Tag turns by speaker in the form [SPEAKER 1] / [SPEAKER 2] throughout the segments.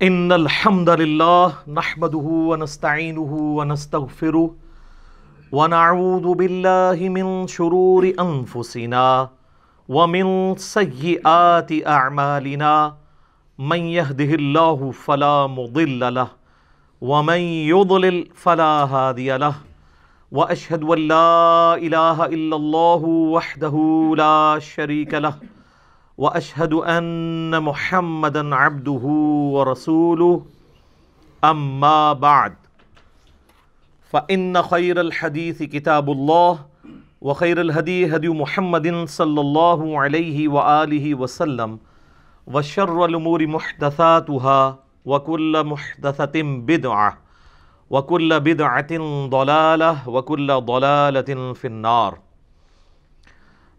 [SPEAKER 1] ان الحمد للہ نحمده ونستعینه ونستغفره ونعوذ باللہ من شرور انفسنا ومن سیئات اعمالنا من يهده اللہ فلا مضل له ومن يضلل فلا هادی له واشهد ان لا الہ الا اللہ وحدہ لا شریک له واشهد ان محمدا عبده ورسوله اما بعد فان خیر الحدیث کتاب اللہ وخیر الہدی ہدی محمد صلی اللہ علیہ وآلہ وسلم وشر الامور محدثاتها وکل محدثۃ بدعہ وکل بدعۃ ضلالہ وکل ضلالۃ فی النار۔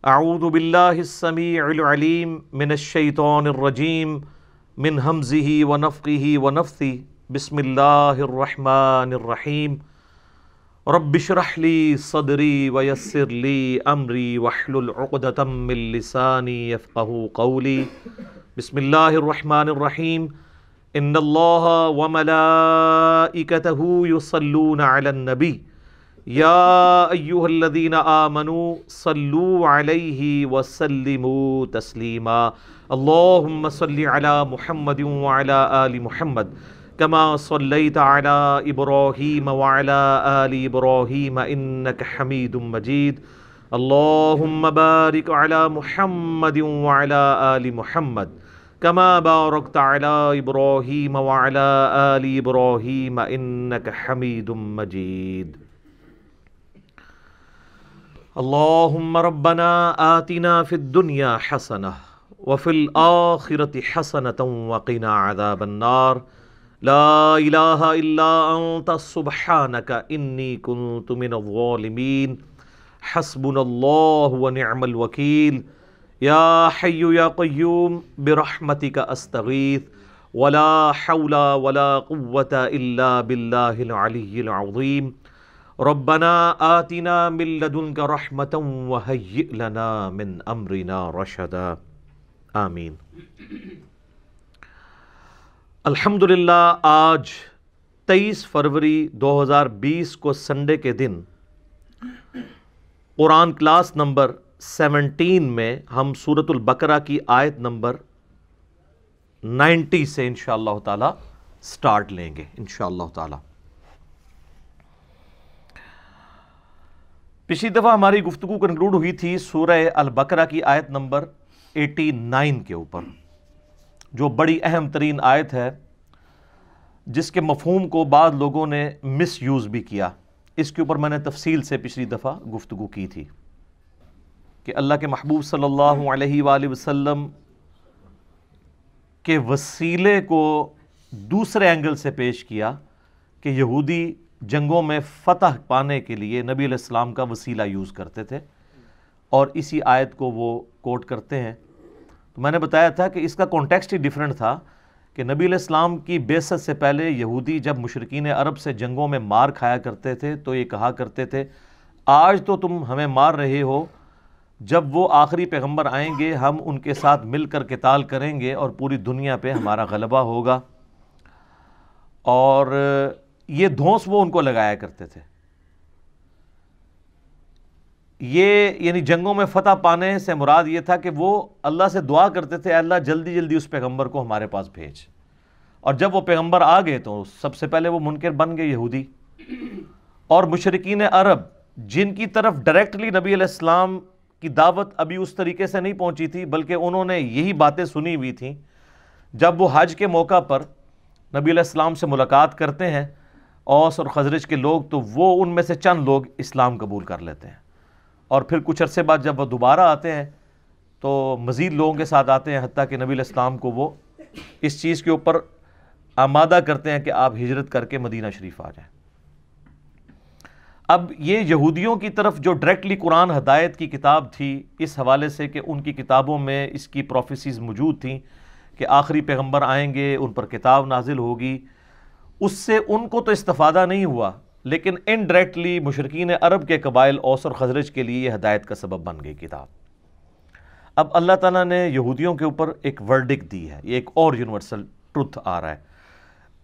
[SPEAKER 1] اعوذ باللہ السمیع العلیم من الشیطان الرجیم من ہمزہ ونفخہ ونفثہ بسم اللہ الرحمن الرحیم۔ رب اشرح لی صدری ویسر لی امری واحلل عقدۃ من لسانی یفقہوا قولی۔ بسم اللہ الرحمن الرحیم۔ ان اللہ وملائکتہ یصلون علی النبی یا ایہا الذین آمنوا صلوا علیہ وسلموا تسلیما۔ اللہم صلی علی محمد وعلی آل محمد کما صلیت علی ابراہیم وعلی آل ابراہیم انک حمید مجید۔ اللہم بارک علی محمد وعلی آل محمد کما بارکت علی ابراہیم وعلی آل ابراہیم انک حمید مجید۔ اللہم ربنا آتنا فی الدنیا حسنہ وفی الآخرۃ حسنۃ وقنا عذاب النار۔ لا الہ الا انت سبحانک انی کنت من الظالمین۔ حسبنا اللہ ونعم الوکیل۔ یا حی یا قیوم برحمتک استغیث ولا حول ولا قوة الا باللہ العلی العظیم۔ ربنا آتنا من لدنک رحمۃ وہیئ لنا من امرنا رشدا۔ آمین۔ الحمدللہ آج 23 فروری 2020 کو سنڈے کے دن قرآن کلاس نمبر 17 میں ہم سورۃ البقرہ کی آیت نمبر 90 سے انشاءاللہ تعالی سٹارٹ لیں گے انشاءاللہ تعالی۔ پچھلی دفعہ ہماری گفتگو کنکلوڈ ہوئی تھی سورہ البقرہ کی آیت نمبر 89 کے اوپر، جو بڑی اہم ترین آیت ہے جس کے مفہوم کو بعض لوگوں نے مس یوز بھی کیا۔ اس کے اوپر میں نے تفصیل سے پچھلی دفعہ گفتگو کی تھی کہ اللہ کے محبوب صلی اللہ علیہ وآلہ وسلم کے وسیلے کو دوسرے اینگل سے پیش کیا کہ یہودی جنگوں میں فتح پانے کے لیے نبی علیہ السلام کا وسیلہ یوز کرتے تھے، اور اسی آیت کو وہ کوٹ کرتے ہیں۔ تو میں نے بتایا تھا کہ اس کا کانٹیکسٹ ہی ڈیفرنٹ تھا کہ نبی علیہ السلام کی بعثت سے پہلے یہودی جب مشرکین عرب سے جنگوں میں مار کھایا کرتے تھے تو یہ کہا کرتے تھے آج تو تم ہمیں مار رہے ہو، جب وہ آخری پیغمبر آئیں گے ہم ان کے ساتھ مل کر قتال کریں گے اور پوری دنیا پہ ہمارا غلبہ ہوگا۔ اور یہ دھونس وہ ان کو لگایا کرتے تھے۔ یہ یعنی جنگوں میں فتح پانے سے مراد یہ تھا کہ وہ اللہ سے دعا کرتے تھے اے اللہ جلدی جلدی اس پیغمبر کو ہمارے پاس بھیج، اور جب وہ پیغمبر آ گئے تو سب سے پہلے وہ منکر بن گئے یہودی۔ اور مشرکین عرب جن کی طرف ڈائریکٹلی نبی علیہ السلام کی دعوت ابھی اس طریقے سے نہیں پہنچی تھی، بلکہ انہوں نے یہی باتیں سنی ہوئی تھیں، جب وہ حج کے موقع پر نبی علیہ السلام سے ملاقات کرتے ہیں اوس اور خزرج کے لوگ، تو وہ ان میں سے چند لوگ اسلام قبول کر لیتے ہیں، اور پھر کچھ عرصے بعد جب وہ دوبارہ آتے ہیں تو مزید لوگوں کے ساتھ آتے ہیں، حتیٰ کہ نبی علیہ السلام کو وہ اس چیز کے اوپر آمادہ کرتے ہیں کہ آپ ہجرت کر کے مدینہ شریف آ جائیں۔ اب یہ یہودیوں کی طرف جو ڈائریکٹلی قرآن ہدایت کی کتاب تھی، اس حوالے سے کہ ان کی کتابوں میں اس کی پروفیسیز موجود تھیں کہ آخری پیغمبر آئیں گے، ان پر کتاب نازل ہوگی، اس سے ان کو تو استفادہ نہیں ہوا، لیکن انڈائریکٹلی مشرکین عرب کے قبائل اوس اور خزرج کے لیے یہ ہدایت کا سبب بن گئی کتاب۔ اب اللہ تعالیٰ نے یہودیوں کے اوپر ایک ورڈکٹ دی ہے، یہ ایک اور یونیورسل ٹروتھ آ رہا ہے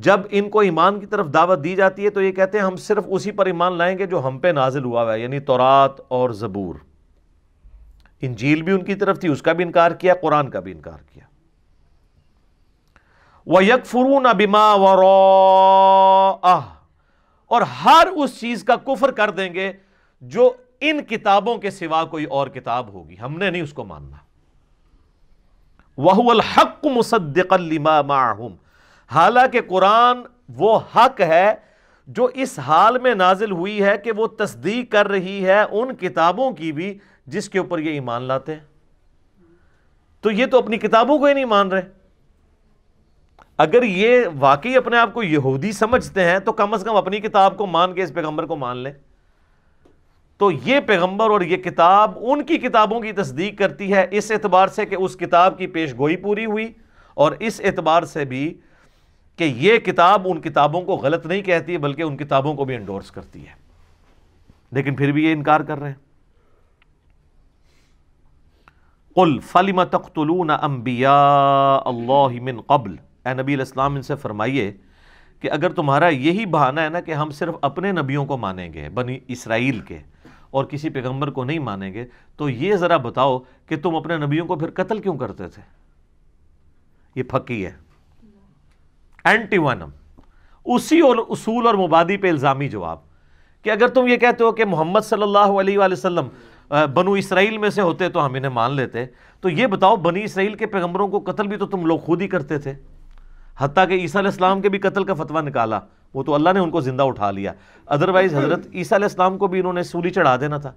[SPEAKER 1] جب ان کو ایمان کی طرف دعوت دی جاتی ہے تو یہ کہتے ہیں ہم صرف اسی پر ایمان لائیں گے جو ہم پہ نازل ہوا ہے، یعنی تورات اور زبور۔ انجیل بھی ان کی طرف تھی، اس کا بھی انکار کیا، قرآن کا بھی انکار کیا۔ وَيَكْفُرُونَ بِمَا وَرَاءَهُ، اور ہر اس چیز کا کفر کر دیں گے جو ان کتابوں کے سوا کوئی اور کتاب ہوگی، ہم نے نہیں اس کو ماننا۔ وَهُوَ الْحَقُّ مُصَدِّقًا لِمَا مَعَهُمْ، حالانکہ قرآن وہ حق ہے جو اس حال میں نازل ہوئی ہے کہ وہ تصدیق کر رہی ہے ان کتابوں کی بھی جس کے اوپر یہ ایمان لاتے ہیں۔ تو یہ تو اپنی کتابوں کو ہی نہیں مان رہے۔ اگر یہ واقعی اپنے آپ کو یہودی سمجھتے ہیں تو کم از کم اپنی کتاب کو مان کے اس پیغمبر کو مان لیں۔ تو یہ پیغمبر اور یہ کتاب ان کی کتابوں کی تصدیق کرتی ہے، اس اعتبار سے کہ اس کتاب کی پیش گوئی پوری ہوئی، اور اس اعتبار سے بھی کہ یہ کتاب ان کتابوں کو غلط نہیں کہتی بلکہ ان کتابوں کو بھی انڈورس کرتی ہے، لیکن پھر بھی یہ انکار کر رہے ہیں۔ قُلْ فَلِمَ تَقْتُلُونَ أَنْبِيَاءَ اللَّهِ مِنْ قَبْلِ، اے نبی علیہ السلام ان سے فرمائیے کہ اگر تمہارا یہی بہانہ ہے نا کہ ہم صرف اپنے نبیوں کو مانیں گے بنی اسرائیل کے اور کسی پیغمبر کو نہیں مانیں گے، تو یہ ذرا بتاؤ کہ تم اپنے نبیوں کو پھر قتل کیوں کرتے تھے؟ یہ پھکی ہے، اینٹی وینم، اسی اور اصول اور مبادی پہ الزامی جواب کہ اگر تم یہ کہتے ہو کہ محمد صلی اللہ علیہ وآلہ وسلم بنو اسرائیل میں سے ہوتے تو ہم انہیں مان لیتے، تو یہ بتاؤ بنی اسرائیل کے پیغمبروں کو قتل بھی تو تم لوگ خود ہی کرتے تھے، حتیٰ کہ عیسیٰ علیہ السلام کے بھی قتل کا فتویٰ نکالا، وہ تو اللہ نے ان کو زندہ اٹھا لیا، ادروائز حضرت عیسیٰ علیہ السلام کو بھی انہوں نے سولی چڑھا دینا تھا۔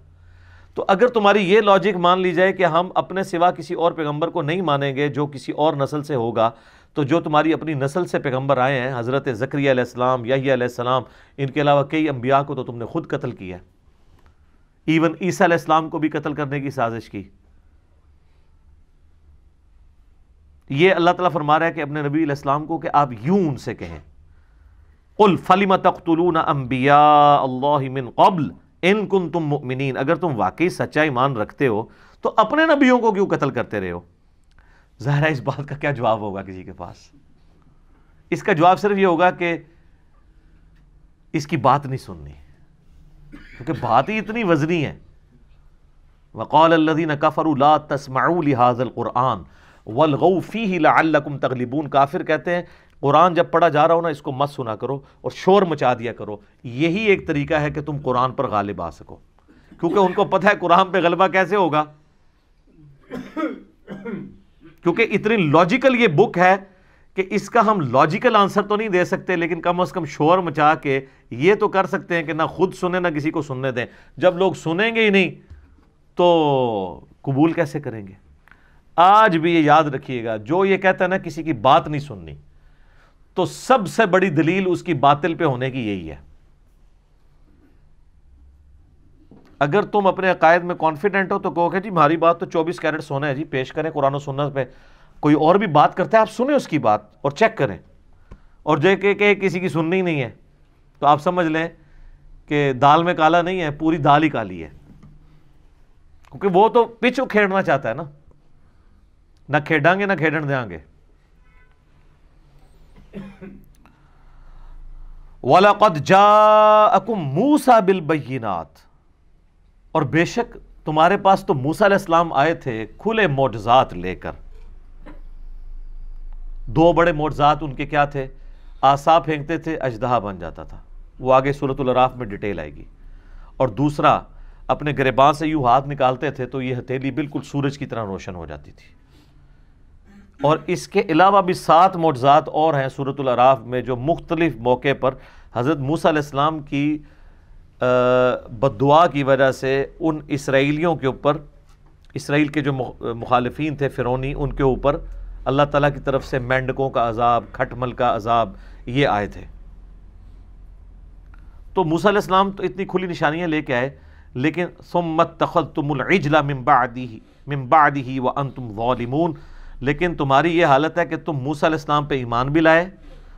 [SPEAKER 1] تو اگر تمہاری یہ لاجک مان لی جائے کہ ہم اپنے سوا کسی اور پیغمبر کو نہیں مانیں گے جو کسی اور نسل سے ہوگا، تو جو تمہاری اپنی نسل سے پیغمبر آئے ہیں، حضرت زکریا علیہ السلام، یحییٰ علیہ السلام، ان کے علاوہ کئی انبیاء کو تو تم نے خود قتل کیا، ایون عیسیٰ علیہ السلام کو بھی قتل کرنے کی سازش کی۔ یہ اللہ تعالیٰ فرما رہا ہے کہ اپنے نبی علیہ السلام کو کہ آپ یوں ان سے کہیں، قُلْ فَلِمَ تَقْتُلُونَ أَنْبِيَاءَ اللَّهِ مِنْ قَبْلِ إِن كُنْتُمْ مُؤْمِنِينَ، اگر تم واقعی سچا ایمان رکھتے ہو تو اپنے نبیوں کو کیوں قتل کرتے رہے ہو؟ ظاہر ہے اس بات کا کیا جواب ہوگا کسی کے پاس؟ اس کا جواب صرف یہ ہوگا کہ اس کی بات نہیں سننی، کیونکہ بات ہی اتنی وزنی ہے۔ وَقَالَ الَّذِينَ كَفَرُوا لَا تَسْمَعُوا لِهَذَا الْقُرْآنِ وَالْغَوْا فِيهِ لَعَلَّكُمْ تَغْلِبُونَ، کافر کہتے ہیں قرآن جب پڑھا جا رہا ہو نا اس کو مت سنا کرو اور شور مچا دیا کرو، یہی ایک طریقہ ہے کہ تم قرآن پر غالب آ سکو، کیونکہ ان کو پتہ ہے قرآن پہ غلبہ کیسے ہوگا، کیونکہ اتنی لاجیکل یہ بک ہے کہ اس کا ہم لاجیکل آنسر تو نہیں دے سکتے، لیکن کم از کم شور مچا کے یہ تو کر سکتے ہیں کہ نہ خود سنیں نہ کسی کو سننے دیں۔ جب لوگ سنیں گے ہی نہیں تو قبول کیسے کریں گے؟ آج بھی یہ یاد رکھیے گا، جو یہ کہتا ہے نا کسی کی بات نہیں سننی، تو سب سے بڑی دلیل اس کی باطل پہ ہونے کی یہی ہے۔ اگر تم اپنے عقائد میں کانفیڈنٹ ہو تو کہو کہ جی ہماری بات تو 24 کیرٹ سونا ہے جی، پیش کریں قرآن و سنت پہ، کوئی اور بھی بات کرتا ہے آپ سنیں اس کی بات اور چیک کریں، اور جو کہ کسی کی سننی نہیں ہے تو آپ سمجھ لیں کہ دال میں کالا نہیں ہے، پوری دال ہی کالی ہے، کیونکہ وہ تو پچ کھیڑنا چاہتا ہے نا، نہ کھیڑیں گے نہ کھیڑن دیں گے۔ وَلَقَدْ جَاءَكُمْ مُوسَى بِالْبَيِّنَاتِ، اور بے شک تمہارے پاس تو موسیٰ علیہ السلام آئے تھے کھلے معجزات لے کر۔ دو بڑے معجزات ان کے کیا تھے؟ عصا پھینکتے تھے اژدہا بن جاتا تھا، وہ آگے سورۃ الاعراف میں ڈیٹیل آئے گی، اور دوسرا اپنے گریباں سے یوں ہاتھ نکالتے تھے تو یہ ہتھیلی بالکل سورج کی طرح روشن ہو جاتی تھی۔ اور اس کے علاوہ بھی 7 معجزات اور ہیں سورۃ الاعراف میں جو مختلف موقع پر حضرت موسیٰ علیہ السلام کی بد دعا کی وجہ سے ان اسرائیلیوں کے اوپر، اسرائیل کے جو مخالفین تھے فرعونی، ان کے اوپر اللہ تعالیٰ کی طرف سے مینڈکوں کا عذاب، کھٹمل کا عذاب یہ آئے تھے۔ تو موسیٰ علیہ السلام تو اتنی کھلی نشانیاں لے کے آئے، لیکن ثم اتخذتم العجل من بعدہ وانتم ظالمون، لیکن تمہاری یہ حالت ہے کہ تم موسیٰ علیہ السلام پہ ایمان بھی لائے،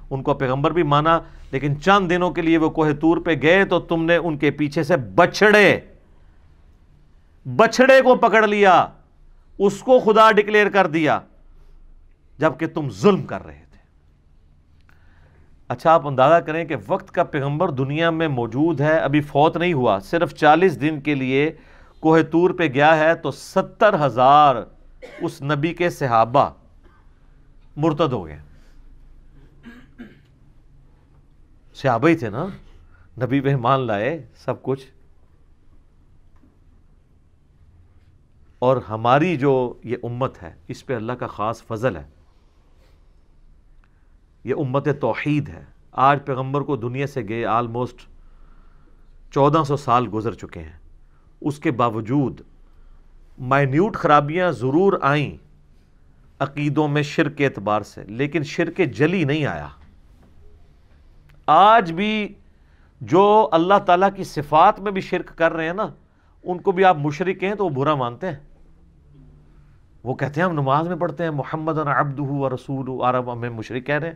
[SPEAKER 1] ان کو پیغمبر بھی مانا، لیکن چند دنوں کے لیے وہ کوہ طور پہ گئے تو تم نے ان کے پیچھے سے بچڑے کو پکڑ لیا، اس کو خدا ڈکلیئر کر دیا، جبکہ تم ظلم کر رہے تھے۔ اچھا آپ اندازہ کریں کہ وقت کا پیغمبر دنیا میں موجود ہے، ابھی فوت نہیں ہوا، صرف 40 دن کے لیے کوہ طور پہ گیا ہے تو 70,000 اس نبی کے صحابہ مرتد ہو گئے. صحابہ ہی تھے نا، نبی پہ ایمان لائے سب کچھ. اور ہماری جو یہ امت ہے اس پہ اللہ کا خاص فضل ہے، یہ امت توحید ہے. آج پیغمبر کو دنیا سے گئے آلموسٹ 1400 سال گزر چکے ہیں، اس کے باوجود مائنیوٹ خرابیاں ضرور آئیں عقیدوں میں شرک کے اعتبار سے، لیکن شرک جلی نہیں آیا. آج بھی جو اللہ تعالیٰ کی صفات میں بھی شرک کر رہے ہیں نا، ان کو بھی آپ مشرک ہیں تو وہ برا مانتے ہیں. وہ کہتے ہیں ہم نماز میں پڑھتے ہیں محمد عبدہ و رسول، اور اب ہمیں مشرک کہہ رہے ہیں.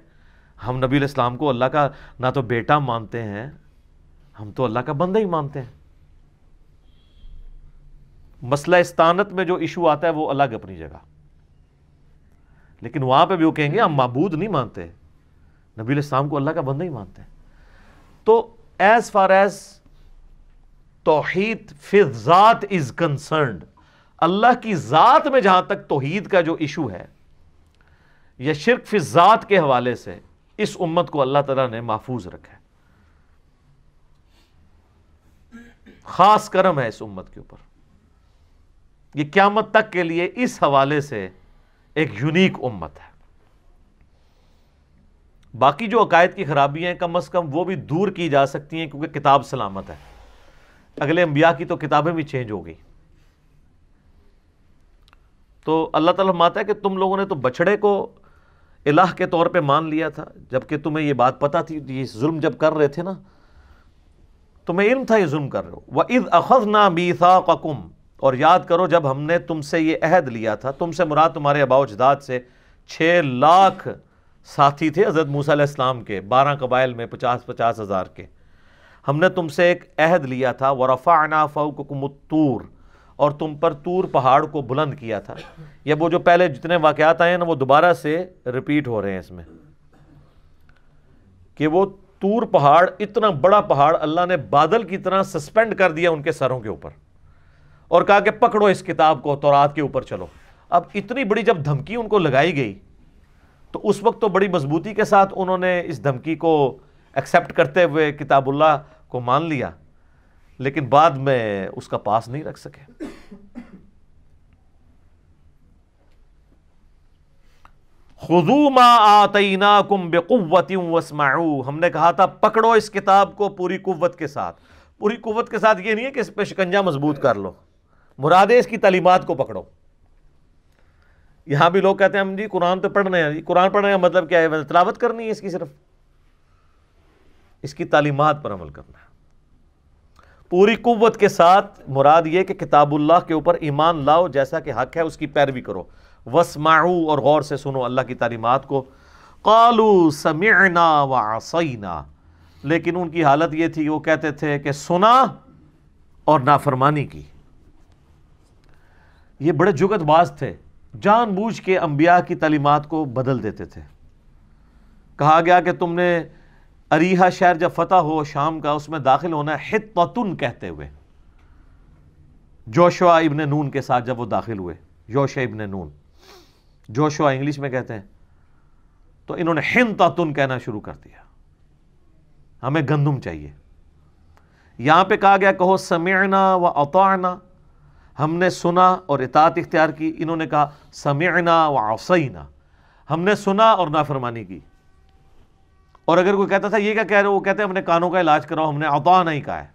[SPEAKER 1] ہم نبی علیہ السلام کو اللہ کا نہ تو بیٹا مانتے ہیں، ہم تو اللہ کا بندہ ہی مانتے ہیں. مسئلہ استانت میں جو ایشو آتا ہے وہ الگ اپنی جگہ، لیکن وہاں پہ بھی وہ کہیں گے ہم معبود نہیں مانتے، نبی علیہ السلام کو اللہ کا بندہ ہی مانتے ہیں. تو ایز فار ایز توحید فی ذات از کنسرنڈ، اللہ کی ذات میں جہاں تک توحید کا جو ایشو ہے یا شرک فی ذات کے حوالے سے، اس امت کو اللہ تعالیٰ نے محفوظ رکھا ہے. خاص کرم ہے اس امت کے اوپر. یہ قیامت تک کے لیے اس حوالے سے ایک یونیک امت ہے. باقی جو عقائد کی خرابیاں ہیں کم از کم وہ بھی دور کی جا سکتی ہیں، کیونکہ کتاب سلامت ہے. اگلے انبیاء کی تو کتابیں بھی چینج ہو گئی. تو اللہ تعالیٰ فرماتا ہے کہ تم لوگوں نے تو بچڑے کو الہ کے طور پہ مان لیا تھا، جبکہ تمہیں یہ بات پتہ تھی. یہ ظلم جب کر رہے تھے نا، تمہیں علم تھا یہ ظلم کر رہے ہو. وَإِذْ أَخَذْنَا مِيثَاقَكُمْ، اور یاد کرو جب ہم نے تم سے یہ عہد لیا تھا. تم سے مراد تمہارے آباء و اجداد سے 6 لاکھ ساتھی تھے حضرت موسیٰ علیہ السلام کے، 12 قبائل میں 50 ہزار کے. ہم نے تم سے ایک عہد لیا تھا. وَرَفَعْنَا فَوْقَكُمُ الطُّورَ، اور تم پر طور پہاڑ کو بلند کیا تھا. یہ وہ جو پہلے جتنے واقعات آئے ہیں نا وہ دوبارہ سے ریپیٹ ہو رہے ہیں اس میں، کہ وہ طور پہاڑ، اتنا بڑا پہاڑ اللہ نے بادل کی طرح سسپینڈ کر دیا ان کے سروں کے اوپر، اور کہا کہ پکڑو اس کتاب کو، تورات کے اوپر چلو. اب اتنی بڑی جب دھمکی ان کو لگائی گئی تو اس وقت تو بڑی مضبوطی کے ساتھ انہوں نے اس دھمکی کو ایکسیپٹ کرتے ہوئے کتاب اللہ کو مان لیا، لیکن بعد میں اس کا پاس نہیں رکھ سکے. خذوا ما آتیناکم بقوۃ واسمعوا، ہم نے کہا تھا پکڑو اس کتاب کو پوری قوت کے ساتھ. پوری قوت کے ساتھ یہ نہیں ہے کہ اس پہ شکنجہ مضبوط کر لو، مراد ہے اس کی تعلیمات کو پکڑو. یہاں بھی لوگ کہتے ہیں ہم جی قرآن تو پڑھنے ہیں. قرآن پڑھنے کا مطلب کیا ہے؟ تلاوت کرنی ہے اس کی، صرف اس کی تعلیمات پر عمل کرنا ہے پوری قوت کے ساتھ. مراد یہ کہ کتاب اللہ کے اوپر ایمان لاؤ، جیسا کہ حق ہے اس کی پیروی کرو. واسمعوا، اور غور سے سنو اللہ کی تعلیمات کو. قالوا سمعنا وعصینا، لیکن ان کی حالت یہ تھی وہ کہتے تھے کہ سنا اور نافرمانی کی. یہ بڑے جگت باز تھے، جان بوجھ کے انبیاء کی تعلیمات کو بدل دیتے تھے. کہا گیا کہ تم نے اریحہ شہر جب فتح ہو شام کا، اس میں داخل ہونا ہے حطۃ کہتے ہوئے. جوشوا ابن نون کے ساتھ جب وہ داخل ہوئے، یوشع ابن نون، جوشوا انگلش میں کہتے ہیں، تو انہوں نے حنطۃ کہنا شروع کر دیا، ہمیں گندم چاہیے. یہاں پہ کہا گیا کہو سمعنا واطعنا، ہم نے سنا اور اطاعت اختیار کی. انہوں نے کہا سمعنا وعصینا، ہم نے سنا اور نافرمانی کی. اور اگر کوئی کہتا تھا یہ کیا کہہ رہے ہو، وہ کہتے ہیں ہم نے کانوں کا علاج کراؤ، ہم نے اطعنا ہی کہا ہے.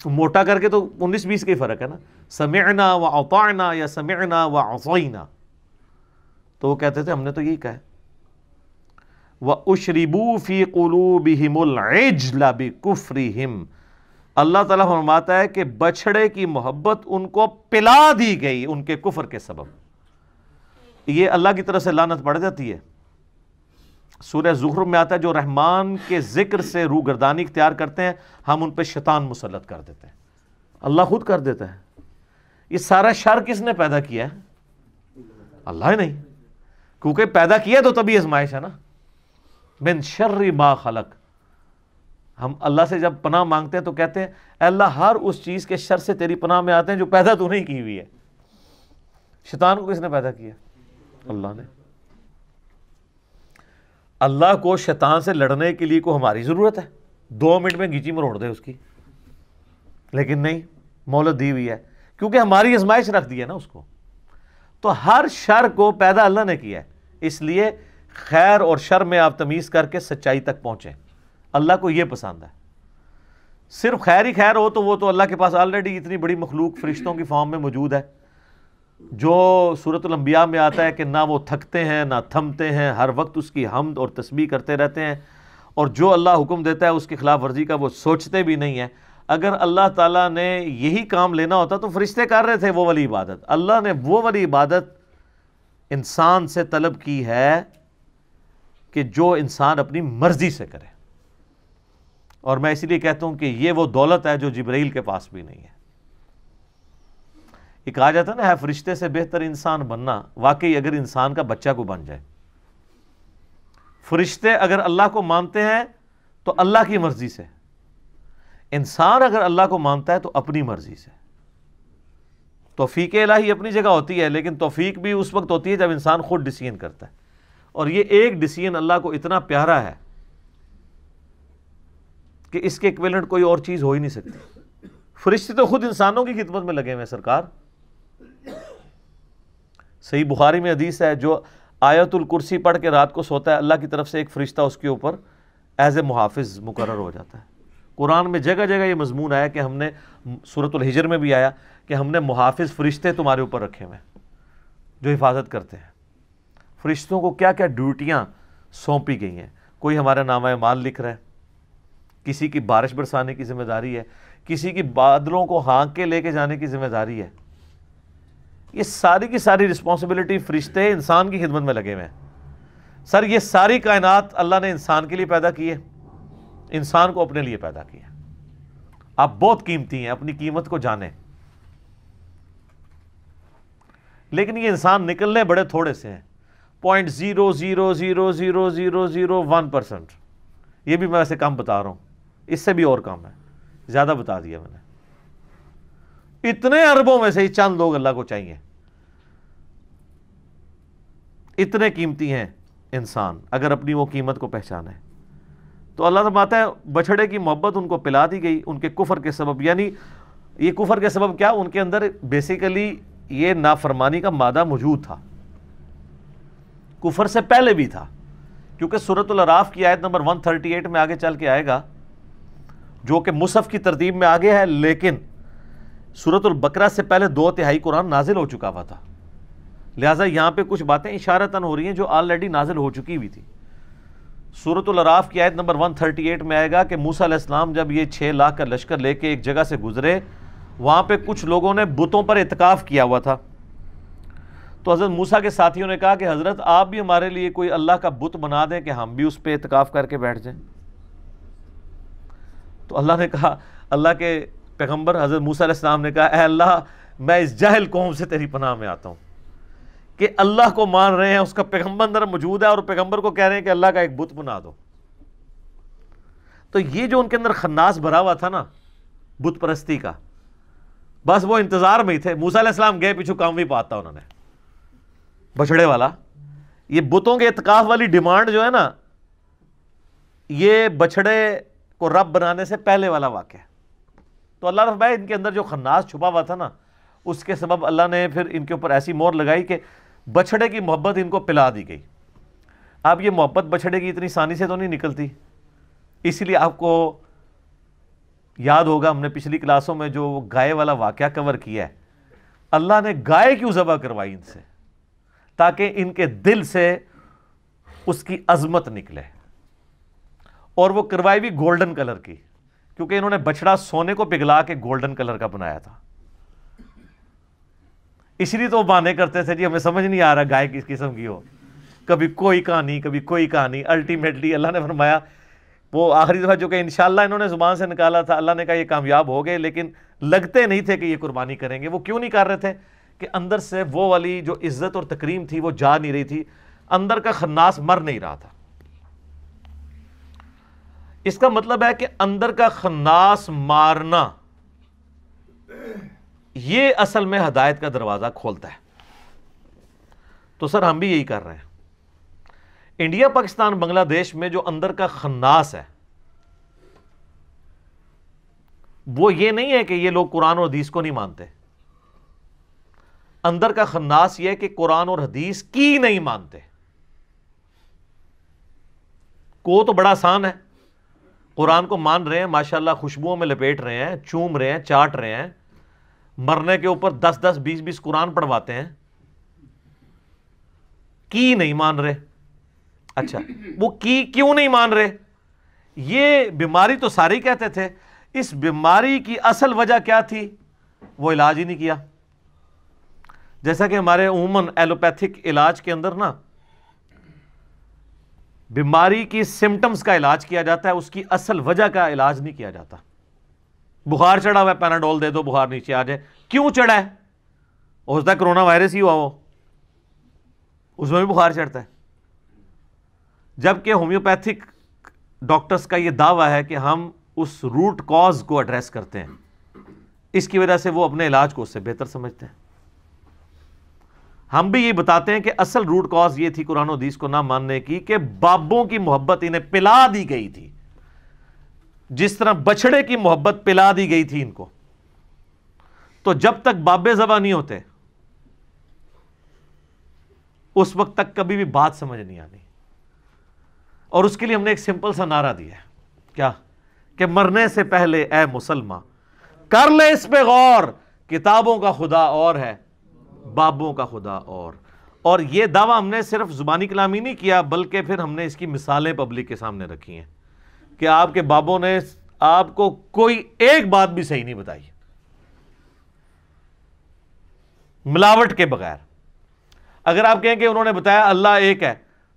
[SPEAKER 1] موٹا کر کے تو 19-20 کا ہی فرق ہے نا، سمعنا واطعنا یا سمعنا وعصینا. تو وہ کہتے تھے ہم نے تو یہی کہا ہے. وَأُشْرِبُوا فِي قُلُوبِهِمُ الْعِجْلَ بِكُفْرِهِمْ، اللہ تعالیٰ فرماتا ہے کہ بچڑے کی محبت ان کو پلا دی گئی ان کے کفر کے سبب. یہ اللہ کی طرف سے لعنت پڑ جاتی ہے. سورہ زخرف میں آتا ہے جو رحمان کے ذکر سے روگردانی اختیار کرتے ہیں ہم ان پہ شیطان مسلط کر دیتے ہیں. اللہ خود کر دیتا ہے. یہ سارا شر کس نے پیدا کیا ہے؟ اللہ ہی نہیں، کیونکہ پیدا کیا تو تبھی آزمائش ہے نا. من شر ما خلق. ہم اللہ سے جب پناہ مانگتے ہیں تو کہتے ہیں اے اللہ ہر اس چیز کے شر سے تیری پناہ میں آتے ہیں جو پیدا تو نہیں کی ہوئی ہے. شیطان کو کس نے پیدا کیا؟ اللہ نے. اللہ کو شیطان سے لڑنے کے لیے کو ہماری ضرورت ہے؟ 2 منٹ میں گیچی مروڑ دے اس کی. لیکن نہیں، مہلت دی ہوئی ہے کیونکہ ہماری آزمائش رکھ دی ہے نا اس کو. تو ہر شر کو پیدا اللہ نے کیا ہے، اس لیے خیر اور شر میں آپ تمیز کر کے سچائی تک پہنچیں. اللہ کو یہ پسند ہے. صرف خیر ہی خیر ہو تو وہ تو اللہ کے پاس آلریڈی اتنی بڑی مخلوق فرشتوں کی فارم میں موجود ہے. جو سورۃ الانبیاء میں آتا ہے کہ نہ وہ تھکتے ہیں نہ تھمتے ہیں، ہر وقت اس کی حمد اور تسبیح کرتے رہتے ہیں، اور جو اللہ حکم دیتا ہے اس کی خلاف ورزی کا وہ سوچتے بھی نہیں ہیں. اگر اللہ تعالیٰ نے یہی کام لینا ہوتا تو فرشتے کر رہے تھے وہ والی عبادت. اللہ نے وہ والی عبادت انسان سے طلب کی ہے کہ جو انسان اپنی مرضی سے کرے. اور میں اسی لیے کہتا ہوں کہ یہ وہ دولت ہے جو جبرائیل کے پاس بھی نہیں ہے. یہ کہا جاتا ہے نا، ہے فرشتے سے بہتر انسان بننا. واقعی اگر انسان کا بچہ کو بن جائے. فرشتے اگر اللہ کو مانتے ہیں تو اللہ کی مرضی سے، انسان اگر اللہ کو مانتا ہے تو اپنی مرضی سے. توفیق الہی اپنی جگہ ہوتی ہے، لیکن توفیق بھی اس وقت ہوتی ہے جب انسان خود ڈیسیژن کرتا ہے. اور یہ ایک ڈیسیژن اللہ کو اتنا پیارا ہے کہ اس کے ایکویلنٹ کوئی اور چیز ہو ہی نہیں سکتی. فرشتے تو خود انسانوں کی خدمت میں لگے ہوئے ہیں سرکار. صحیح بخاری میں حدیث ہے، جو آیت الکرسی پڑھ کے رات کو سوتا ہے اللہ کی طرف سے ایک فرشتہ اس کے اوپر ایز اے محافظ مقرر ہو جاتا ہے. قرآن میں جگہ جگہ یہ مضمون آیا کہ ہم نے، سورۃ الحجر میں بھی آیا کہ ہم نے محافظ فرشتے تمہارے اوپر رکھے ہوئے ہیں جو حفاظت کرتے ہیں. فرشتوں کو کیا کیا ڈیوٹیاں سونپی گئی ہیں. کوئی ہمارا نامہ اعمال لکھ رہا ہے، کسی کی بارش برسانے کی ذمہ داری ہے، کسی کی بادلوں کو ہانک کے لے کے جانے کی ذمہ داری ہے. یہ ساری کی ساری رسپانسبلٹی فرشتے انسان کی خدمت میں لگے ہوئے ہیں. سر یہ ساری کائنات اللہ نے انسان کے لیے پیدا کی ہے، انسان کو اپنے لیے پیدا کیا. آپ بہت قیمتی ہیں، اپنی قیمت کو جانیں. لیکن یہ انسان نکلنے بڑے تھوڑے سے ہیں، 0.0000001%. یہ بھی میں ویسے کم بتا رہا ہوں، اس سے بھی اور کم ہے، زیادہ بتا دیا میں نے. اتنے اربوں میں سے ہی چند لوگ اللہ کو چاہیے. اتنے قیمتی ہیں انسان اگر اپنی وہ قیمت کو پہچانے. تو اللہ فرماتا ہے بچھڑے کی محبت ان کو پلا دی گئی ان کے کفر کے سبب. یعنی یہ کفر کے سبب کیا؟ ان کے اندر بیسیکلی یہ نافرمانی کا مادہ موجود تھا، کفر سے پہلے بھی تھا. کیونکہ سورۃ الاعراف کی آیت نمبر 138 میں آگے چل کے آئے گا، جو کہ مصحف کی ترتیب میں آگے ہے، لیکن سورۃ البقرہ سے پہلے 2/3 قرآن نازل ہو چکا ہوا تھا. لہٰذا یہاں پہ کچھ باتیں اشارتاً ہو رہی ہیں جو آلریڈی نازل ہو چکی ہوئی تھی. سورۃ الاعراف کی آیت نمبر 138 میں آئے گا کہ موسیٰ علیہ السلام جب یہ 6 لاکھ کا لشکر لے کے ایک جگہ سے گزرے، وہاں پہ کچھ لوگوں نے بتوں پر اعتکاف کیا ہوا تھا. تو حضرت موسیٰ کے ساتھیوں نے کہا کہ حضرت آپ بھی ہمارے لیے کوئی اللہ کا بت بنا دیں کہ ہم بھی اس پہ اعتکاف کر کے بیٹھ جائیں. تو اللہ نے کہا، اللہ کے پیغمبر حضرت موسیٰ علیہ السلام نے کہا اے اللہ میں اس جاہل قوم سے تیری پناہ میں آتا ہوں کہ اللہ کو مان رہے ہیں، اس کا پیغمبر اندر موجود ہے اور پیغمبر کو کہہ رہے ہیں کہ اللہ کا ایک بت بنا دو. تو یہ جو ان کے اندر خناس بھرا ہوا تھا نا بت پرستی کا، بس وہ انتظار میں ہی تھے. موسیٰ علیہ السلام گئے پیچھو کام بھی پاتا انہوں نے بچڑے والا. یہ بتوں کے اعتکاف والی ڈیمانڈ جو ہے نا، یہ بچڑے کو رب بنانے سے پہلے والا واقعہ ہے. تو اللہ نے فرمایا ان کے اندر جو خناس چھپا ہوا تھا نا، اس کے سبب اللہ نے پھر ان کے اوپر ایسی مہر لگائی کہ بچڑے کی محبت ان کو پلا دی گئی. اب یہ محبت بچڑے کی اتنی آسانی سے تو نہیں نکلتی. اسی لیے آپ کو یاد ہوگا ہم نے پچھلی کلاسوں میں جو گائے والا واقعہ کور کیا ہے، اللہ نے گائے کیوں ذبح کروائی ان سے؟ تاکہ ان کے دل سے اس کی عظمت نکلے. اور وہ کروائی بھی گولڈن کلر کی، کیونکہ انہوں نے بچڑا سونے کو پگھلا کے گولڈن کلر کا بنایا تھا. اس لیے تو وہ بہانے کرتے تھے جی ہمیں سمجھ نہیں آ رہا گائے کس قسم کی ہو، کبھی کوئی کہانی کبھی کوئی کہانی. الٹیمیٹلی اللہ نے فرمایا وہ آخری دفعہ جو کہ انشاءاللہ انہوں نے زبان سے نکالا تھا، اللہ نے کہا یہ کامیاب ہو گئے، لیکن لگتے نہیں تھے کہ یہ قربانی کریں گے. وہ کیوں نہیں کر رہے تھے؟ کہ اندر سے وہ والی جو عزت اور تکریم تھی وہ جا نہیں رہی تھی، اندر کا خناس مر نہیں رہا تھا. اس کا مطلب ہے کہ اندر کا خناس مارنا یہ اصل میں ہدایت کا دروازہ کھولتا ہے. تو سر ہم بھی یہی کر رہے ہیں. انڈیا پاکستان بنگلہ دیش میں جو اندر کا خناس ہے وہ یہ نہیں ہے کہ یہ لوگ قرآن اور حدیث کو نہیں مانتے. اندر کا خناس یہ ہے کہ قرآن اور حدیث کی نہیں مانتے. کو تو بڑا آسان ہے, قرآن کو مان رہے ہیں, ماشاءاللہ خوشبوؤں میں لپیٹ رہے ہیں, چوم رہے ہیں, چاٹ رہے ہیں, مرنے کے اوپر 10-10 20-20 قرآن پڑھواتے ہیں, کی نہیں مان رہے. اچھا وہ کی کیوں نہیں مان رہے؟ یہ بیماری تو ساری کہتے تھے, اس بیماری کی اصل وجہ کیا تھی؟ وہ علاج ہی نہیں کیا. جیسا کہ ہمارے عموماً ایلوپیتھک علاج کے اندر نا بیماری کی سمٹمز کا علاج کیا جاتا ہے, اس کی اصل وجہ کا علاج نہیں کیا جاتا. بخار چڑھا ہوا ہے, پیناڈول دے دو بخار نیچے آ جائے. کیوں چڑھا ہے؟ ہو سکتا ہے کرونا وائرس ہی ہوا ہو, اس میں بھی بخار چڑھتا ہے. جبکہ ہومیوپیتھک ڈاکٹرز کا یہ دعویٰ ہے کہ ہم اس روٹ کاز کو ایڈریس کرتے ہیں, اس کی وجہ سے وہ اپنے علاج کو اس سے بہتر سمجھتے ہیں. ہم بھی یہ بتاتے ہیں کہ اصل روٹ کاز یہ تھی قرآن و حدیث کو نہ ماننے کی کہ بابوں کی محبت انہیں پلا دی گئی تھی, جس طرح بچڑے کی محبت پلا دی گئی تھی ان کو. تو جب تک بابے ذبح نہیں ہوتے اس وقت تک کبھی بھی بات سمجھ نہیں آنی. اور اس کے لیے ہم نے ایک سمپل سا نعرہ دیا ہے, کیا کہ مرنے سے پہلے اے مسلمان کر لے اس پہ غور, کتابوں کا خدا اور ہے, بابوں کا خدا اور. اور یہ دعویٰ ہم نے صرف زبانی کلامی نہیں کیا, بلکہ پھر ہم نے اس کی مثالیں پبلک کے سامنے رکھی ہیں کہ آپ کے بابوں نے آپ کو کوئی ایک بات بھی صحیح نہیں بتائی ملاوٹ کے بغیر. اگر آپ کہیں کہ انہوں نے بتایا اللہ ایک ہے,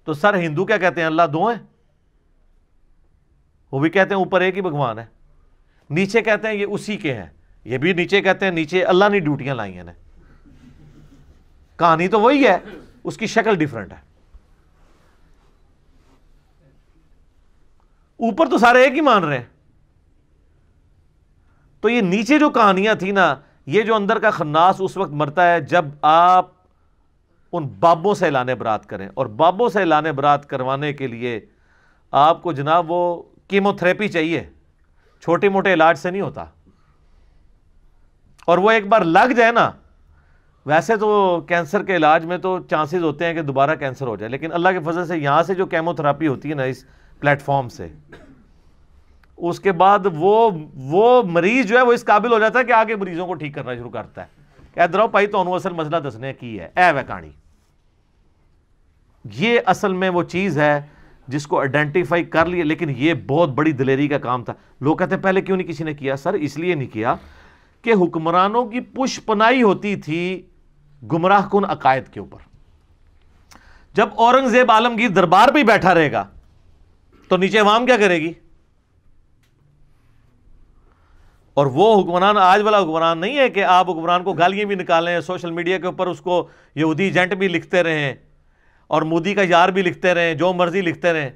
[SPEAKER 1] تو سر ہندو کیا کہتے ہیں؟ اللہ دو ہیں. وہ بھی کہتے ہیں اوپر ایک ہی بھگوان ہے, نیچے کہتے ہیں یہ اسی کے ہیں, یہ بھی نیچے کہتے ہیں نیچے اللہ نے ڈیوٹیاں لائی ہیں. کہانی تو وہی ہے, اس کی شکل ڈیفرنٹ ہے. اوپر تو سارے ایک ہی مان رہے ہیں. تو یہ نیچے جو کہانیاں تھیں نا, یہ جو اندر کا خناس اس وقت مرتا ہے جب آپ ان بابوں سے اعلان برات کریں. اور بابوں سے اعلان برات کروانے کے لیے آپ کو جناب وہ کیمو تھراپی چاہیے, چھوٹے موٹے علاج سے نہیں ہوتا. اور وہ ایک بار لگ جائے نا, ویسے تو کینسر کے علاج میں تو چانسز ہوتے ہیں کہ دوبارہ کینسر ہو جائے, لیکن اللہ کے فضل سے یہاں سے جو کیمو تھراپی ہوتی ہے نا اس پلیٹ فارم سے, اس کے بعد وہ مریض جو ہے وہ اس قابل ہو جاتا ہے کہ آگے مریضوں کو ٹھیک کرنا شروع کرتا ہے کہ ادھر آؤ بھائی تو اصل مسئلہ دسنے کی ہے اے وے کہانی. یہ اصل میں وہ چیز ہے جس کو آئیڈینٹیفائی کر لیا, لیکن یہ بہت بڑی دلیری کا کام تھا. لوگ کہتے ہیں پہلے کیوں نہیں کسی نے کیا؟ سر اس لیے نہیں کیا کہ حکمرانوں کی پش پناہی ہوتی تھی گمراہ کن عقائد کے اوپر. جب اورنگزیب عالمگیر دربار پہ ہی بیٹھا رہے گا تو نیچے عوام کیا کرے گی؟ اور وہ حکمران آج والا حکمران نہیں ہے کہ آپ حکمران کو گالیاں بھی نکالیں, سوشل میڈیا کے اوپر اس کو یہودی ایجنٹ بھی لکھتے رہیں اور مودی کا یار بھی لکھتے رہیں, جو مرضی لکھتے رہیں,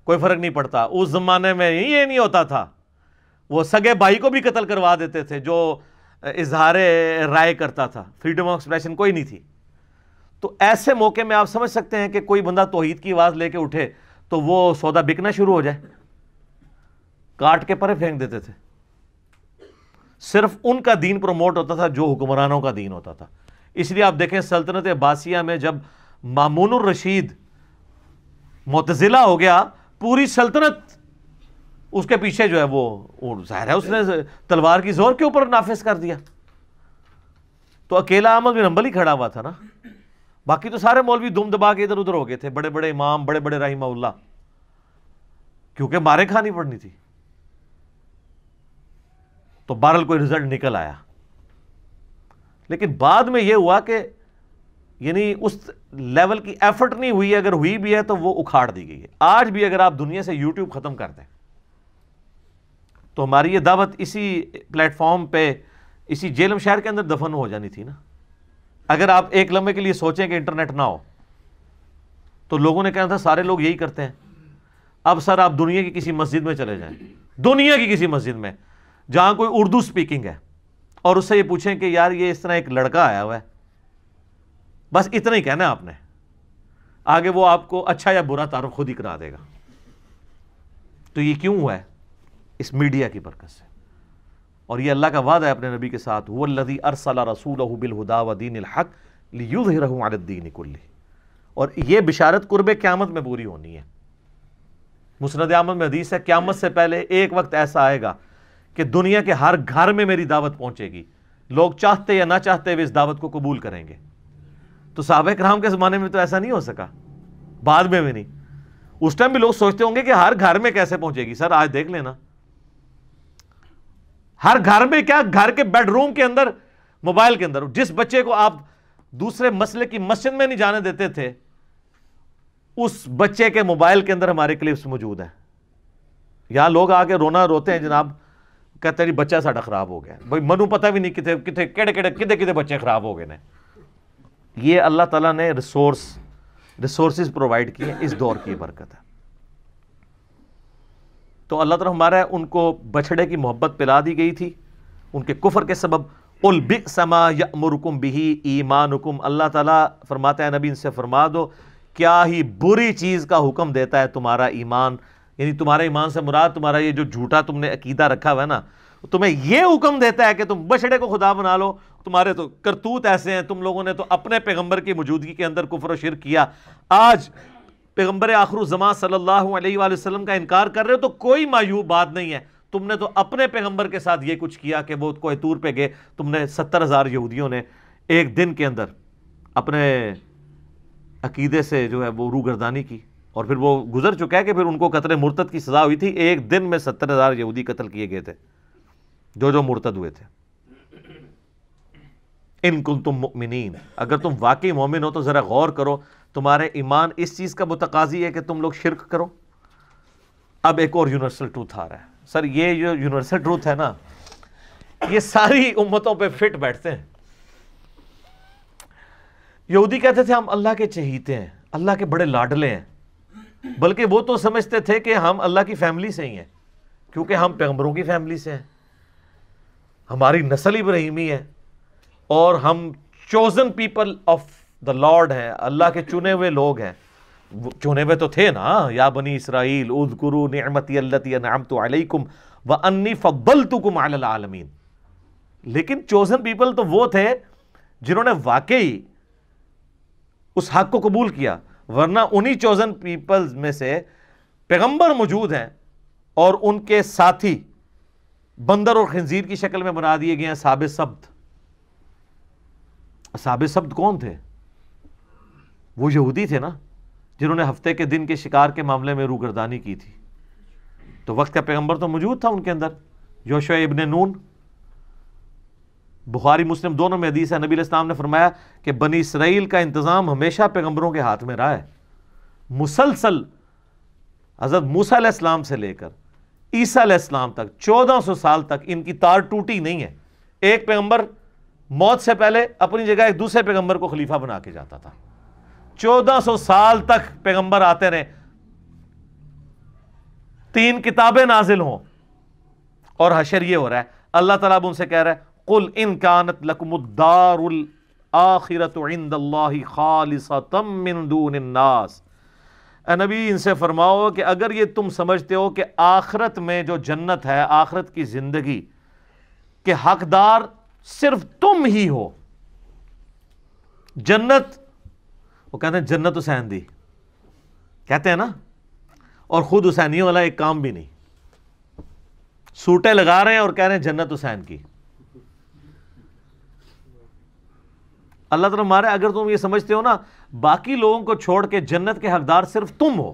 [SPEAKER 1] کوئی فرق نہیں پڑتا. اس زمانے میں یہ نہیں ہوتا تھا, وہ سگے بھائی کو بھی قتل کروا دیتے تھے جو اظہار رائے کرتا تھا, فریڈم آف ایکسپریشن کوئی نہیں تھی. تو ایسے موقع میں آپ سمجھ سکتے ہیں کہ کوئی بندہ توحید کی آواز لے کے اٹھے تو وہ سودا بکنا شروع ہو جائے, کاٹ کے پرے پھینک دیتے تھے. صرف ان کا دین پروموٹ ہوتا تھا جو حکمرانوں کا دین ہوتا تھا. اس لیے آپ دیکھیں سلطنت عباسیہ میں جب مامون الرشید معتزلہ ہو گیا, پوری سلطنت اس کے پیچھے جو ہے وہ ظاہر ہے اس نے تلوار کی زور کے اوپر نافذ کر دیا. تو اکیلا احمد بن حنبل ہی کھڑا ہوا تھا نا, باقی تو سارے مولوی دم دبا کے ادھر ادھر ہو گئے تھے, بڑے بڑے امام, بڑے بڑے رحمہ اللہ, کیونکہ مارے کھانی پڑنی تھی. تو بہرحال کوئی رزلٹ نکل آیا. لیکن بعد میں یہ ہوا کہ یعنی اس لیول کی ایفرٹ نہیں ہوئی, اگر ہوئی بھی ہے تو وہ اکھاڑ دی گئی ہے. آج بھی اگر آپ دنیا سے یوٹیوب ختم کر دیں تو ہماری یہ دعوت اسی پلیٹ فارم پہ اسی جیلم شہر کے اندر دفن ہو جانی تھی نا. اگر آپ ایک لمحے کے لیے سوچیں کہ انٹرنیٹ نہ ہو تو لوگوں نے کہنا تھا سارے لوگ یہی کرتے ہیں. اب سر آپ دنیا کی کسی مسجد میں چلے جائیں، دنیا کی کسی مسجد میں جہاں کوئی اردو سپیکنگ ہے، اور اس سے یہ پوچھیں کہ یار یہ اس طرح ایک لڑکا آیا ہوا ہے، بس اتنا ہی کہنا ہے آپ نے، آگے وہ آپ کو اچھا یا برا تعارف خود ہی کرا دے گا۔ تو یہ کیوں ہوا ہے؟ اس میڈیا کی برکت سے۔ اور یہ اللہ کا وعدہ ہے اپنے نبی کے ساتھ، هو الذی ارسل رسولہ بالہدی ودین الحق لیظہرہ علی الدین کلہ، اور یہ بشارت قرب قیامت میں پوری ہونی ہے۔ مسند احمد میں حدیث ہے، قیامت سے پہلے ایک وقت ایسا آئے گا کہ دنیا کے ہر گھر میں میری دعوت پہنچے گی، لوگ چاہتے یا نہ چاہتے ہوئے اس دعوت کو قبول کریں گے۔ تو صحابہ کرام کے زمانے میں تو ایسا نہیں ہو سکا، بعد میں بھی نہیں۔ اس ٹائم بھی لوگ سوچتے ہوں گے کہ ہر گھر میں کیسے پہنچے گی؟ سر آج دیکھ لینا، ہر گھر میں کیا، گھر کے بیڈ روم کے اندر، موبائل کے اندر، جس بچے کو آپ دوسرے مسئلے کی مسجد میں نہیں جانے دیتے تھے، اس بچے کے موبائل کے اندر ہمارے کلپس موجود ہیں۔ یہاں لوگ آ کے روتے ہیں جناب، کہتے ہیں جی بچہ ساڈا خراب ہو گیا، بھائی منو پتہ بھی نہیں کتنے بچے خراب ہو گئے نے۔ یہ اللہ تعالیٰ نے ریسورسز پرووائڈ کیے، اس دور کی برکت ہے۔ تو اللہ تعالیٰ ہمارا ان کو بچڑے کی محبت پلا دی گئی تھی ان کے کفر کے سبب۔ قُلْ بِئْسَ مَا يَأْمُرُكُمْ بِهِ ایمانکم، اللہ تعالیٰ فرماتا ہے نبی ان سے فرما دو کیا ہی بری چیز کا حکم دیتا ہے تمہارا ایمان، یعنی تمہارے ایمان سے مراد تمہارا یہ جو جھوٹا تم نے عقیدہ رکھا ہوا ہے نا، تمہیں یہ حکم دیتا ہے کہ تم بچڑے کو خدا بنا لو۔ تمہارے تو کرتوت ایسے ہیں، تم لوگوں نے تو اپنے پیغمبر کی موجودگی کے اندر کفر و شرک کیا، آج پیغمبر آخر الزمان صلی اللہ علیہ وآلہ وسلم کا انکار کر رہے ہو، تو کوئی معیوب بات نہیں ہے۔ تم نے تو اپنے پیغمبر کے ساتھ یہ کچھ کیا کہ وہ کوہ طور پہ گئے، تم نے 70,000 یہودیوں نے ایک دن کے اندر اپنے عقیدے سے جو ہے وہ روگردانی کی، اور پھر وہ گزر چکا ہے کہ پھر ان کو قتل مرتد کی سزا ہوئی تھی۔ ایک دن میں 70,000 یہودی قتل کیے گئے تھے جو مرتد ہوئے تھے۔ ان کنتم مؤمنین، اگر تم واقعی مومن ہو تو ذرا غور کرو، تمہارے ایمان اس چیز کا متقاضی ہے کہ تم لوگ شرک کرو؟ اب ایک اور یونیورسل ٹروتھ آ رہا ہے۔ سر یہ جو یونیورسل ٹروتھ ہے نا، یہ ساری امتوں پہ فٹ بیٹھتے ہیں۔ یہودی کہتے تھے ہم اللہ کے چہیتے ہیں، اللہ کے بڑے لاڈلے ہیں، بلکہ وہ تو سمجھتے تھے کہ ہم اللہ کی فیملی سے ہی ہیں، کیونکہ ہم پیغمبروں کی فیملی سے ہیں، ہماری نسل ابراہیمی ہے، اور ہم chosen people of the lord ہیں، اللہ کے چنے ہوئے لوگ ہیں۔ چنے ہوئے تو تھے نا، یا بنی اسرائیل اذکروا نعمتی التی انعمت علیکم وانی فضلتکم علی العالمین۔ لیکن چوزن پیپل تو وہ تھے جنہوں نے واقعی اس حق کو قبول کیا، ورنہ انہی چوزن پیپلز میں سے پیغمبر موجود ہیں اور ان کے ساتھی بندر اور خنزیر کی شکل میں بنا دیے گئے ہیں اصحاب سبت۔ اصحاب سبت کون تھے؟ وہ یہودی تھے نا، جنہوں نے ہفتے کے دن کے شکار کے معاملے میں روگردانی کی تھی۔ تو وقت کا پیغمبر تو موجود تھا ان کے اندر، یوشع ابن نون۔ بخاری مسلم دونوں میں حدیث ہے، نبی علیہ السلام نے فرمایا کہ بنی اسرائیل کا انتظام ہمیشہ پیغمبروں کے ہاتھ میں رہا ہے، مسلسل حضرت موسیٰ علیہ السلام سے لے کر عیسیٰ علیہ السلام تک 1400 سال تک ان کی تار ٹوٹی نہیں ہے۔ ایک پیغمبر موت سے پہلے اپنی جگہ ایک دوسرے پیغمبر کو خلیفہ بنا کے جاتا تھا، 1400 سال تک پیغمبر آتے رہے، 3 کتابیں نازل ہوں، اور حشر یہ ہو رہا ہے، اللہ تعالیٰ اب ان سے کہہ رہا ہے قُلْ إِن كَانَتْ لَكُمُ الدَّارُ الْآخِرَةُ عِنْدَ اللَّهِ خَالِصَةً مِّن دُونِ النَّاسِ۔ اے نبی ان سے فرماؤ کہ اگر یہ تم سمجھتے ہو کہ آخرت میں جو جنت ہے، آخرت کی زندگی کے حقدار صرف تم ہی ہو، جنت، وہ کہتے ہیں جنت حسین دی، کہتے ہیں نا، اور خود حسینیوں والا ایک کام بھی نہیں، سوٹیں لگا رہے ہیں اور کہہ رہے ہیں جنت حسین کی۔ اللہ تعالیٰ ہمارے، اگر تم یہ سمجھتے ہو نا باقی لوگوں کو چھوڑ کے جنت کے حقدار صرف تم ہو،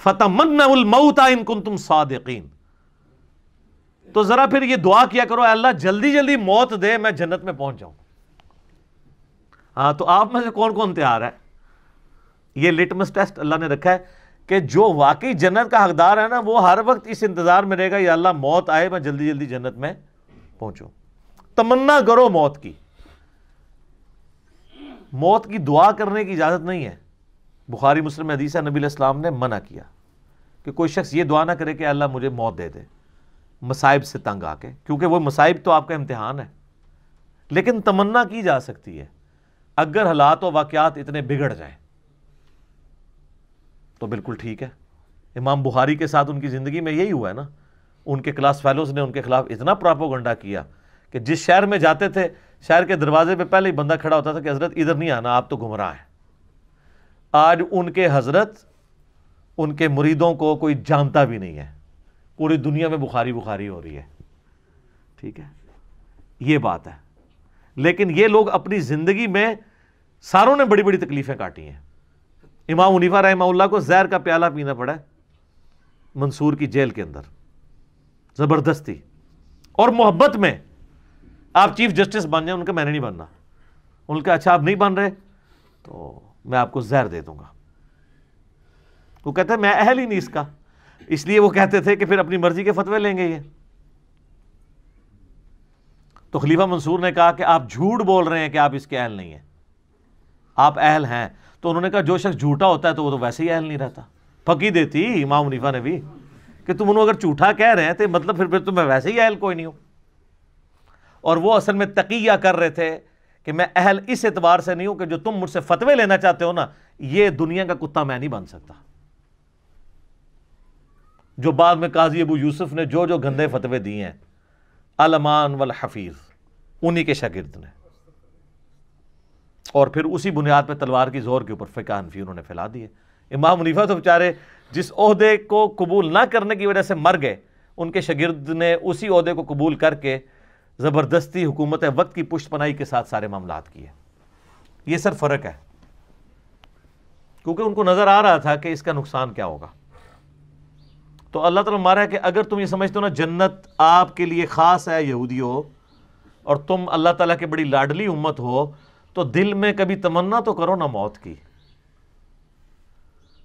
[SPEAKER 1] فَتَمَنَّوُا الْمَوْتَ إِن كُنتُمْ صَادِقِينَ، تو ذرا پھر یہ دعا کیا کرو، اے اللہ جلدی جلدی موت دے، میں جنت میں پہنچ جاؤں۔ ہاں، تو آپ میں سے کون کون تیار ہے؟ یہ لٹمس ٹیسٹ اللہ نے رکھا ہے کہ جو واقعی جنت کا حقدار ہے نا، وہ ہر وقت اس انتظار میں رہے گا یا اللہ موت آئے، میں جلدی جلدی جنت میں پہنچوں۔ تمنا کرو موت کی، موت کی دعا کرنے کی اجازت نہیں ہے، بخاری مسلم میں حدیث ہے، نبی علیہ السلام نے منع کیا کہ کوئی شخص یہ دعا نہ کرے کہ اللہ مجھے موت دے دے مصائب سے تنگ آ کے، کیونکہ وہ مصائب تو آپ کا امتحان ہے، لیکن تمنا کی جا سکتی ہے اگر حالات و واقعات اتنے بگڑ جائیں تو بالکل ٹھیک ہے۔ امام بخاری کے ساتھ ان کی زندگی میں یہی ہوا ہے نا، ان کے کلاس فیلوز نے ان کے خلاف اتنا پراپوگنڈا کیا کہ جس شہر میں جاتے تھے شہر کے دروازے پہ پہلے ہی بندہ کھڑا ہوتا تھا کہ حضرت ادھر نہیں آنا، آپ تو گمراہ ہیں۔ آج ان کے حضرت ان کے مریدوں کو کوئی جانتا بھی نہیں ہے، پوری دنیا میں بخاری بخاری ہو رہی ہے، ٹھیک ہے، یہ بات ہے۔ لیکن یہ لوگ اپنی زندگی میں ساروں نے بڑی بڑی تکلیفیں کاٹی ہیں۔ امام حنیفہ رحمہ اللہ کو زہر کا پیالہ پینا پڑا ہے منصور کی جیل کے اندر، زبردستی، اور محبت میں آپ چیف جسٹس بن جائیں، ان کا میں نے نہیں بننا، ان کا اچھا آپ نہیں بن رہے تو میں آپ کو زہر دے دوں گا۔ وہ کہتے ہیں میں اہل ہی نہیں اس کا، اس لیے وہ کہتے تھے کہ پھر اپنی مرضی کے فتوے لیں گے یہ۔ تو خلیفہ منصور نے کہا کہ آپ جھوٹ بول رہے ہیں کہ آپ اس کے اہل نہیں ہیں، آپ اہل ہیں۔ تو انہوں نے کہا جو شخص جھوٹا ہوتا ہے تو وہ تو ویسے ہی اہل نہیں رہتا۔ پھکی دیتی امام حنیفہ نے بھی کہ تم انہوں اگر جھوٹا کہہ رہے ہیں تو مطلب پھر تو میں ویسے ہی اہل کوئی نہیں ہوں۔ اور وہ اصل میں تقیہ کر رہے تھے کہ میں اہل اس اعتبار سے نہیں ہوں کہ جو تم مجھ سے فتوے لینا چاہتے ہو نا، یہ دنیا کا کتا میں نہیں بن سکتا۔ جو بعد میں قاضی ابو یوسف نے جو جو گندے فتوے دیے ہیں، الامان والحفیظ، انہی کے شاگرد نے، اور پھر اسی بنیاد پہ تلوار کی زور کے اوپر فقہ حنفی انہوں نے پھیلا دیے۔ امام حنیفہ تو بیچارے جس عہدے کو قبول نہ کرنے کی وجہ سے مر گئے، ان کے شاگرد نے اسی عہدے کو قبول کر کے زبردستی حکومت وقت کی پشت پناہی کے ساتھ سارے معاملات کیے۔ یہ سر فرق ہے، کیونکہ ان کو نظر آ رہا تھا کہ اس کا نقصان کیا ہوگا۔ تو اللہ تعالیٰ مارا ہے کہ اگر تم یہ سمجھتے ہو نا جنت آپ کے لیے خاص ہے یہودیوں، اور تم اللہ تعالیٰ کی بڑی لاڈلی امت ہو، تو دل میں کبھی تمنا تو کرو نا موت کی۔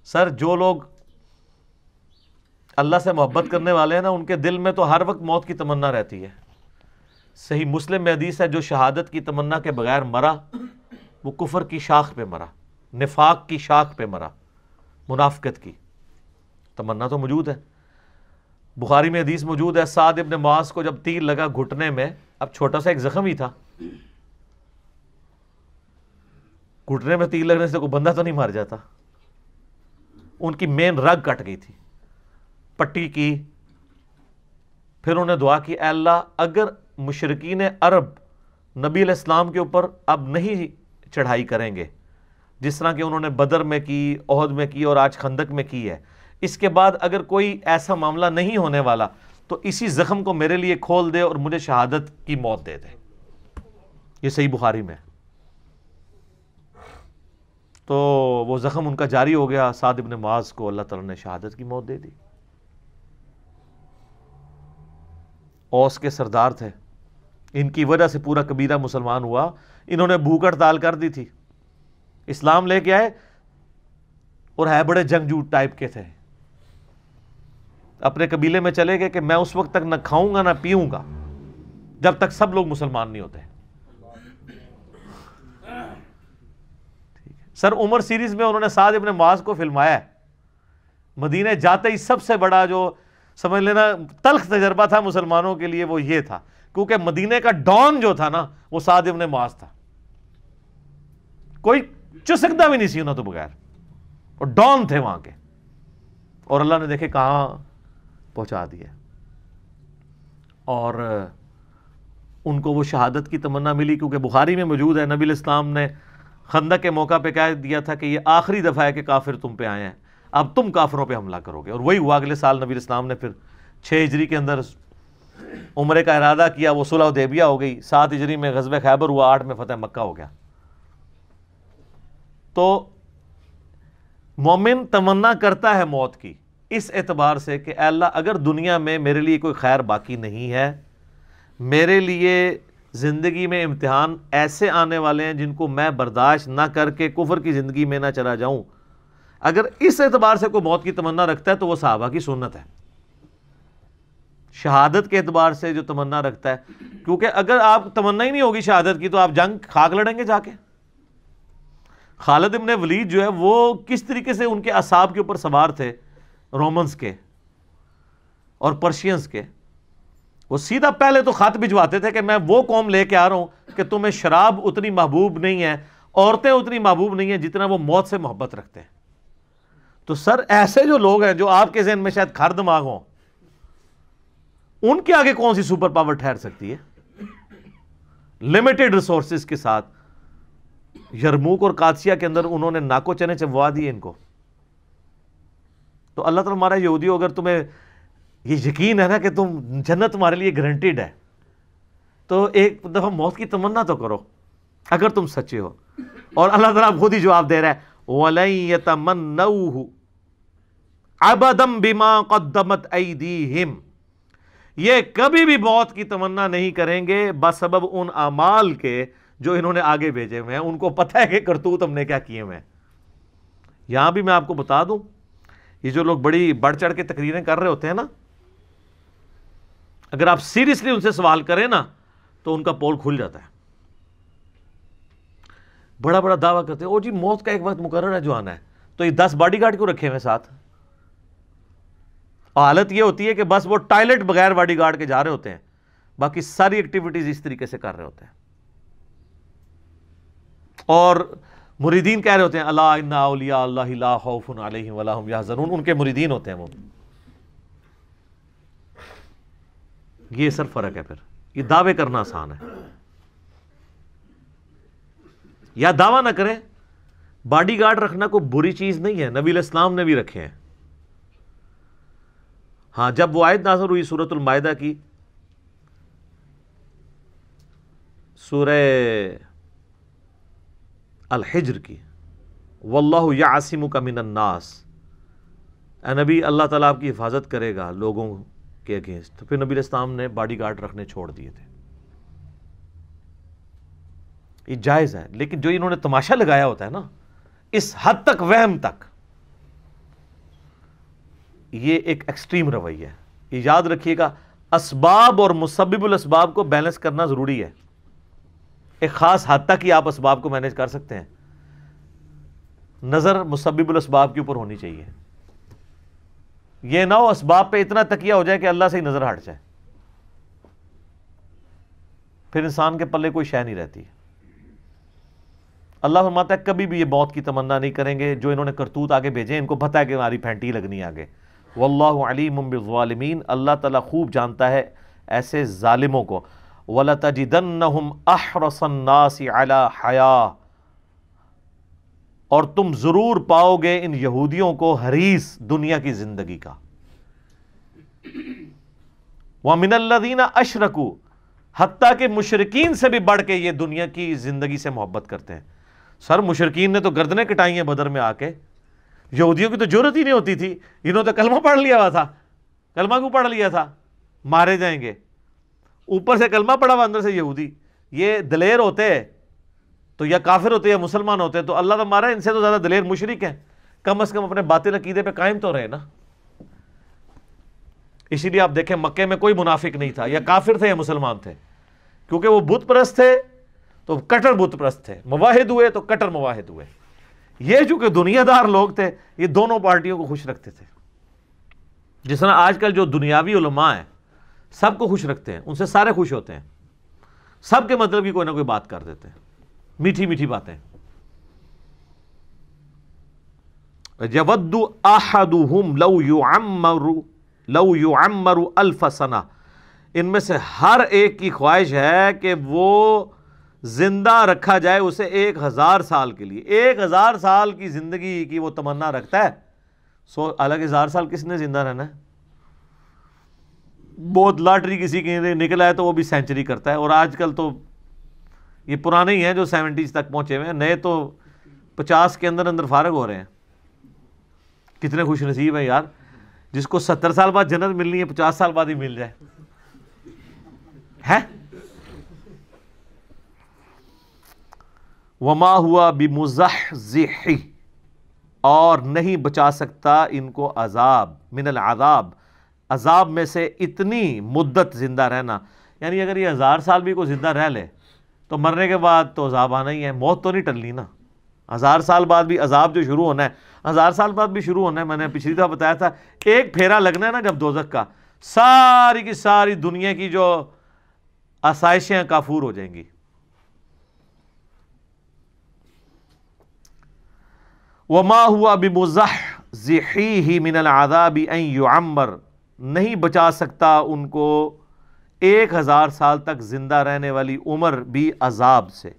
[SPEAKER 1] سر جو لوگ اللہ سے محبت کرنے والے ہیں نا، ان کے دل میں تو ہر وقت موت کی تمنا رہتی ہے۔ صحیح مسلم میں حدیث ہے جو شہادت کی تمنا کے بغیر مرا وہ کفر کی شاخ پہ مرا، نفاق کی شاخ پہ مرا، منافقت کی تمنا تو موجود ہے۔ بخاری میں حدیث موجود ہے، سعد ابن معاذ کو جب تیر لگا گھٹنے میں، اب چھوٹا سا ایک زخم ہی تھا، گھٹنے میں تیر لگنے سے کوئی بندہ تو نہیں مر جاتا، ان کی مین رگ کٹ گئی تھی، پٹی کی۔ پھر انہوں نے دعا کی، اے اللہ اگر مشرکین عرب نبی علیہ السلام کے اوپر اب نہیں چڑھائی کریں گے جس طرح کہ انہوں نے بدر میں کی، احد میں کی اور آج خندق میں کی ہے، اس کے بعد اگر کوئی ایسا معاملہ نہیں ہونے والا تو اسی زخم کو میرے لیے کھول دے اور مجھے شہادت کی موت دے دے۔ یہ صحیح بخاری میں۔ تو وہ زخم ان کا جاری ہو گیا، سعد ابن معاذ کو اللہ تعالیٰ نے شہادت کی موت دے دی۔ اوس کے سردار تھے، ان کی وجہ سے پورا قبیلہ مسلمان ہوا، انہوں نے بھوک ہڑتال کر دی تھی، اسلام لے کے آئے اور ہے بڑے جنگجو ٹائپ کے تھے، اپنے قبیلے میں چلے گئے کہ میں اس وقت تک نہ کھاؤں گا نہ پیوں گا جب تک سب لوگ مسلمان نہیں ہوتے۔ سر عمر سیریز میں انہوں نے سعد ابن معاذ کو فلمایا ہے، مدینے جاتے ہی سب سے بڑا جو سمجھ لینا تلخ تجربہ تھا مسلمانوں کے لیے وہ یہ تھا، کیونکہ مدینے کا ڈان جو تھا نا وہ سعد ابن معاذ تھا، کوئی چسکتا بھی نہیں سی انہوں تو بغیر، اور ڈان تھے وہاں کے، اور اللہ نے دیکھے کہاں پہنچا دیا، اور ان کو وہ شہادت کی تمنا ملی، کیونکہ بخاری میں موجود ہے نبی علیہ السلام نے خندق کے موقع پہ کہہ دیا تھا کہ یہ آخری دفعہ ہے کہ کافر تم پہ آئے ہیں، اب تم کافروں پہ حملہ کرو گے، اور وہی ہوا۔ اگلے سال نبی علیہ السلام نے پھر 6 ہجری کے اندر عمرے کا ارادہ کیا، وہ صلح حدیبیہ ہو گئی، 7 ہجری میں غزوہ خیبر ہوا، 8 میں فتح مکہ ہو گیا۔ تو مومن تمنا کرتا ہے موت کی اس اعتبار سے کہ اے اللہ اگر دنیا میں میرے لیے کوئی خیر باقی نہیں ہے، میرے لیے زندگی میں امتحان ایسے آنے والے ہیں جن کو میں برداشت نہ کر کے کفر کی زندگی میں نہ چلا جاؤں، اگر اس اعتبار سے کوئی موت کی تمنا رکھتا ہے تو وہ صحابہ کی سنت ہے۔ شہادت کے اعتبار سے جو تمنا رکھتا ہے، کیونکہ اگر آپ تمنا ہی نہیں ہوگی شہادت کی تو آپ جنگ خاک لڑیں گے جا کے۔ خالد ابن ولید جو ہے وہ کس طریقے سے ان کے اعصاب کے اوپر سوار تھے رومنز کے اور پرشینز کے. وہ سیدھا پہلے تو خط بھجواتے تھے کہ میں وہ قوم لے کے آ رہا ہوں کہ تمہیں شراب اتنی محبوب نہیں ہے, عورتیں اتنی محبوب نہیں ہیں جتنا وہ موت سے محبت رکھتے ہیں. تو سر ایسے جو لوگ ہیں جو آپ کے ذہن میں شاید کھر دماغ ہوں, ان کے آگے کون سی سپر پاور ٹھہر سکتی ہے؟ لمیٹڈ ریسورسز کے ساتھ یرموک اور قادسیہ کے اندر انہوں نے ناکو چنے چبوا دیے ان کو. تو اللہ تعالیٰ ہمارا یہودی ہو, اگر تمہیں یہ یقین ہے نا کہ تم جنت تمہارے لیے گارنٹیڈ ہے, تو ایک دفعہ موت کی تمنا تو کرو اگر تم سچے ہو. اور اللہ تعالیٰ خود ہی جواب دے رہا ہے وَلَن يَتَمَنَّوْهُ أَبَدًا بِمَا قَدَّمَتْ أَيْدِيهِمْ, یہ کبھی بھی موت کی تمنا نہیں کریں گے بسبب ان اعمال کے جو انہوں نے آگے بھیجے ہوئے ہیں. ان کو پتہ ہے کہ کرتوت ہم نے کیا کیے ہوئے ہیں. یہاں بھی میں آپ کو بتا دوں, یہ جو لوگ بڑی بڑھ چڑھ کے تقریریں کر رہے ہوتے ہیں نا, اگر آپ سیریسلی ان سے سوال کریں نا تو ان کا پول کھل جاتا ہے. بڑا بڑا دعویٰ کرتے ہیں او جی موت کا ایک وقت مقرر ہے جو آنا ہے, تو یہ 10 باڈی گارڈ کیوں رکھے ہوئے ساتھ؟ حالت یہ ہوتی ہے کہ بس وہ ٹائلٹ بغیر باڈی گارڈ کے جا رہے ہوتے ہیں, باقی ساری ایکٹیویٹیز اس طریقے سے کر رہے ہوتے ہیں. اور مریدین کہہ رہے ہوتے ہیں الا ان اولیاء اللہ لا خوف علیہم ولا هم یحزنون, ان کے مریدین ہوتے ہیں وہ. یہ سر فرق ہے. پھر یہ دعوے کرنا آسان ہے, یا دعویٰ نہ کریں. باڈی گارڈ رکھنا کوئی بری چیز نہیں ہے, نبی علیہ السلام نے بھی رکھے ہیں. ہاں, جب وہ آیت نازل ہوئی سورۃ المائدہ کی, سورہ الحجر کی, واللہ یعصمک من الناس, اے نبی اللہ تعالیٰ آپ کی حفاظت کرے گا لوگوں کے اگینسٹ, تو پھر نبی علیہ السلام نے باڈی گارڈ رکھنے چھوڑ دیے تھے. یہ جائز ہے, لیکن جو انہوں نے تماشا لگایا ہوتا ہے نا اس حد تک وہم تک, یہ ایک ایکسٹریم رویہ ہے. یہ یاد رکھیے گا, اسباب اور مسبب الاسباب کو بیلنس کرنا ضروری ہے. ایک خاص حد تک ہی آپ اسباب کو مینیج کر سکتے ہیں, نظر مسبب الاسباب کے اوپر ہونی چاہیے. یہ نہ ہو اسباب پہ اتنا تکیہ ہو جائے کہ اللہ سے ہی نظر ہٹ جائے, پھر انسان کے پلے کوئی شے نہیں رہتی. اللہ فرماتا ہے کبھی بھی یہ موت کی تمنا نہیں کریں گے. جو انہوں نے کرتوت آگے بھیجے ان کو پتہ ہے کہ ہماری پھینٹی لگنی ہے آگے. واللہ علیم بالظالمین, اللہ تعالیٰ خوب جانتا ہے ایسے ظالموں کو. وَلَتَجِدَنَّهُمْ أَحْرَصَ النَّاسِ عَلَى حَيَاةٍ, اور تم ضرور پاؤ گے ان یہودیوں کو حریص دنیا کی زندگی کا. وَمِنَ الَّذِينَ أَشْرَكُوا, حتیٰ کہ مشرکین سے بھی بڑھ کے یہ دنیا کی زندگی سے محبت کرتے ہیں. سر مشرکین نے تو گردنیں کٹائی ہیں بدر میں آ کے, یہودیوں کی تو جرت ہی نہیں ہوتی تھی. انہوں نے تو کلمہ پڑھ لیا ہوا تھا, کلمہ کیوں پڑھ لیا تھا, مارے جائیں گے. اوپر سے کلمہ پڑھا ہوا, اندر سے یہودی. یہ دلیر ہوتے تو یا کافر ہوتے یا مسلمان ہوتے, تو اللہ تو مارا ان سے تو زیادہ دلیر مشرک ہیں. کم از کم اپنے باطل عقیدے پہ قائم تو رہے نا. اسی لیے آپ دیکھیں مکے میں کوئی منافق نہیں تھا, یا کافر تھے یا مسلمان تھے, کیونکہ وہ بت پرست تھے تو کٹر بت پرست تھے, مواحد ہوئے تو کٹر مواحد ہوئے. یہ چونکہ دنیا دار لوگ تھے, یہ دونوں پارٹیوں کو خوش رکھتے تھے. جس طرح آج کل جو دنیاوی علماء ہیں سب کو خوش رکھتے ہیں, ان سے سارے خوش ہوتے ہیں, سب کے مطلب کی کوئی نہ کوئی بات کر دیتے ہیں, میٹھی میٹھی باتیں. يَوَدُّ أَحَدُهُمْ لَوْ يُعَمَّرُ أَلْفَ سَنَةٍ, ان میں سے ہر ایک کی خواہش ہے کہ وہ زندہ رکھا جائے اسے 1000 سال کے لیے. 1000 سال کی زندگی کی وہ تمنا رکھتا ہے. حالانکہ 1000 سال کس نے زندہ رہنا ہے؟ بہت لاٹری کسی کے نکلا ہے تو وہ بھی سینچری کرتا ہے. اور آج کل تو یہ پرانے ہی ہیں جو 70s تک پہنچے ہوئے ہیں, نئے تو 50 کے اندر اندر فارغ ہو رہے ہیں. کتنے خوش نصیب ہیں یار, جس کو 70 سال بعد جنت ملنی ہے 50 سال بعد ہی مل جائے ہے. وما ہوا بمزحزح, اور نہیں بچا سکتا ان کو عذاب, من العذاب, عذاب میں سے اتنی مدت زندہ رہنا. یعنی اگر یہ 1000 سال بھی کوئی زندہ رہ لے تو مرنے کے بعد تو عذاب آنا ہی ہے, موت تو نہیں ٹلنی نا. 1000 سال بعد بھی عذاب جو شروع ہونا ہے، 1000 سال بعد بھی شروع ہونا ہے. میں نے پچھلی دفعہ بتایا تھا، ایک پھیرا لگنا ہے نا جب دوزخ کا، ساری کی ساری دنیا کی جو آسائشیں کافور ہو جائیں گی. وَمَا هُوَ بِمُزَحْزِحِهِ مِنَ الْعَذَابِ أَن يُعَمَّرَ، نہیں بچا سکتا ان کو 1000 سال تک زندہ رہنے والی عمر بھی عذاب سے.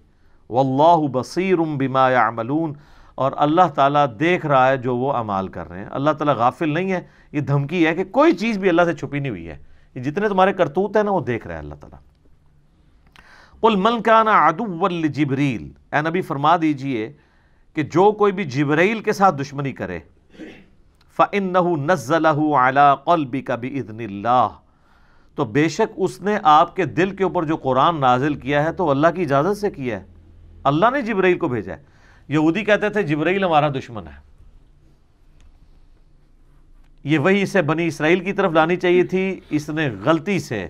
[SPEAKER 1] واللہ بصیر بما یعملون، اور اللہ تعالیٰ دیکھ رہا ہے جو وہ اعمال کر رہے ہیں. اللہ تعالیٰ غافل نہیں ہے. یہ دھمکی ہے کہ کوئی چیز بھی اللہ سے چھپی نہیں ہوئی ہے. یہ جتنے تمہارے کرتوت ہیں نا وہ دیکھ رہا ہے اللہ تعالیٰ. قل من کان عدوا لجبریل، اے نبی فرما دیجئے کہ جو کوئی بھی جبرائیل کے ساتھ دشمنی کرے، فإنہ نزلہ علی قلبک بإذن اللہ، تو بے شک اس نے آپ کے دل کے اوپر جو قرآن نازل کیا ہے تو اللہ کی اجازت سے کیا ہے. اللہ نے جبرائیل کو بھیجا ہے. یہودی کہتے تھے جبرائیل ہمارا دشمن ہے. یہ وہی اسے بنی اسرائیل کی طرف لانی چاہیے تھی، اس نے غلطی سے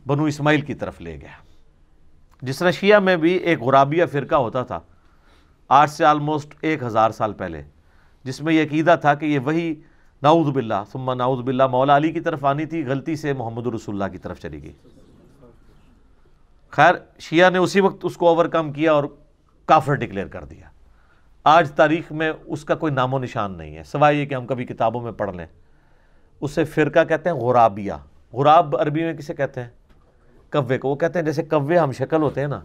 [SPEAKER 1] بنو اسماعیل کی طرف لے گیا. جس طرح شیعہ میں بھی ایک غرابیہ فرقہ ہوتا تھا آج سے آلموسٹ 1000 سال پہلے، جس میں یہ عقیدہ تھا کہ یہ وہی نعوذ باللہ ثم نعوذ باللہ مولا علی کی طرف آنی تھی، غلطی سے محمد رسول اللہ کی طرف چلی گئی. خیر شیعہ نے اسی وقت اس کو اوورکم کیا اور کافر ڈکلیئر کر دیا. آج تاریخ میں اس کا کوئی نام و نشان نہیں ہے سوائے یہ کہ ہم کبھی کتابوں میں پڑھ لیں. اسے فرقہ کہتے ہیں غرابیہ. غراب عربی میں کسے کہتے ہیں؟ کوے کو. وہ کہتے ہیں جیسے کوے ہم شکل ہوتے ہیں نا،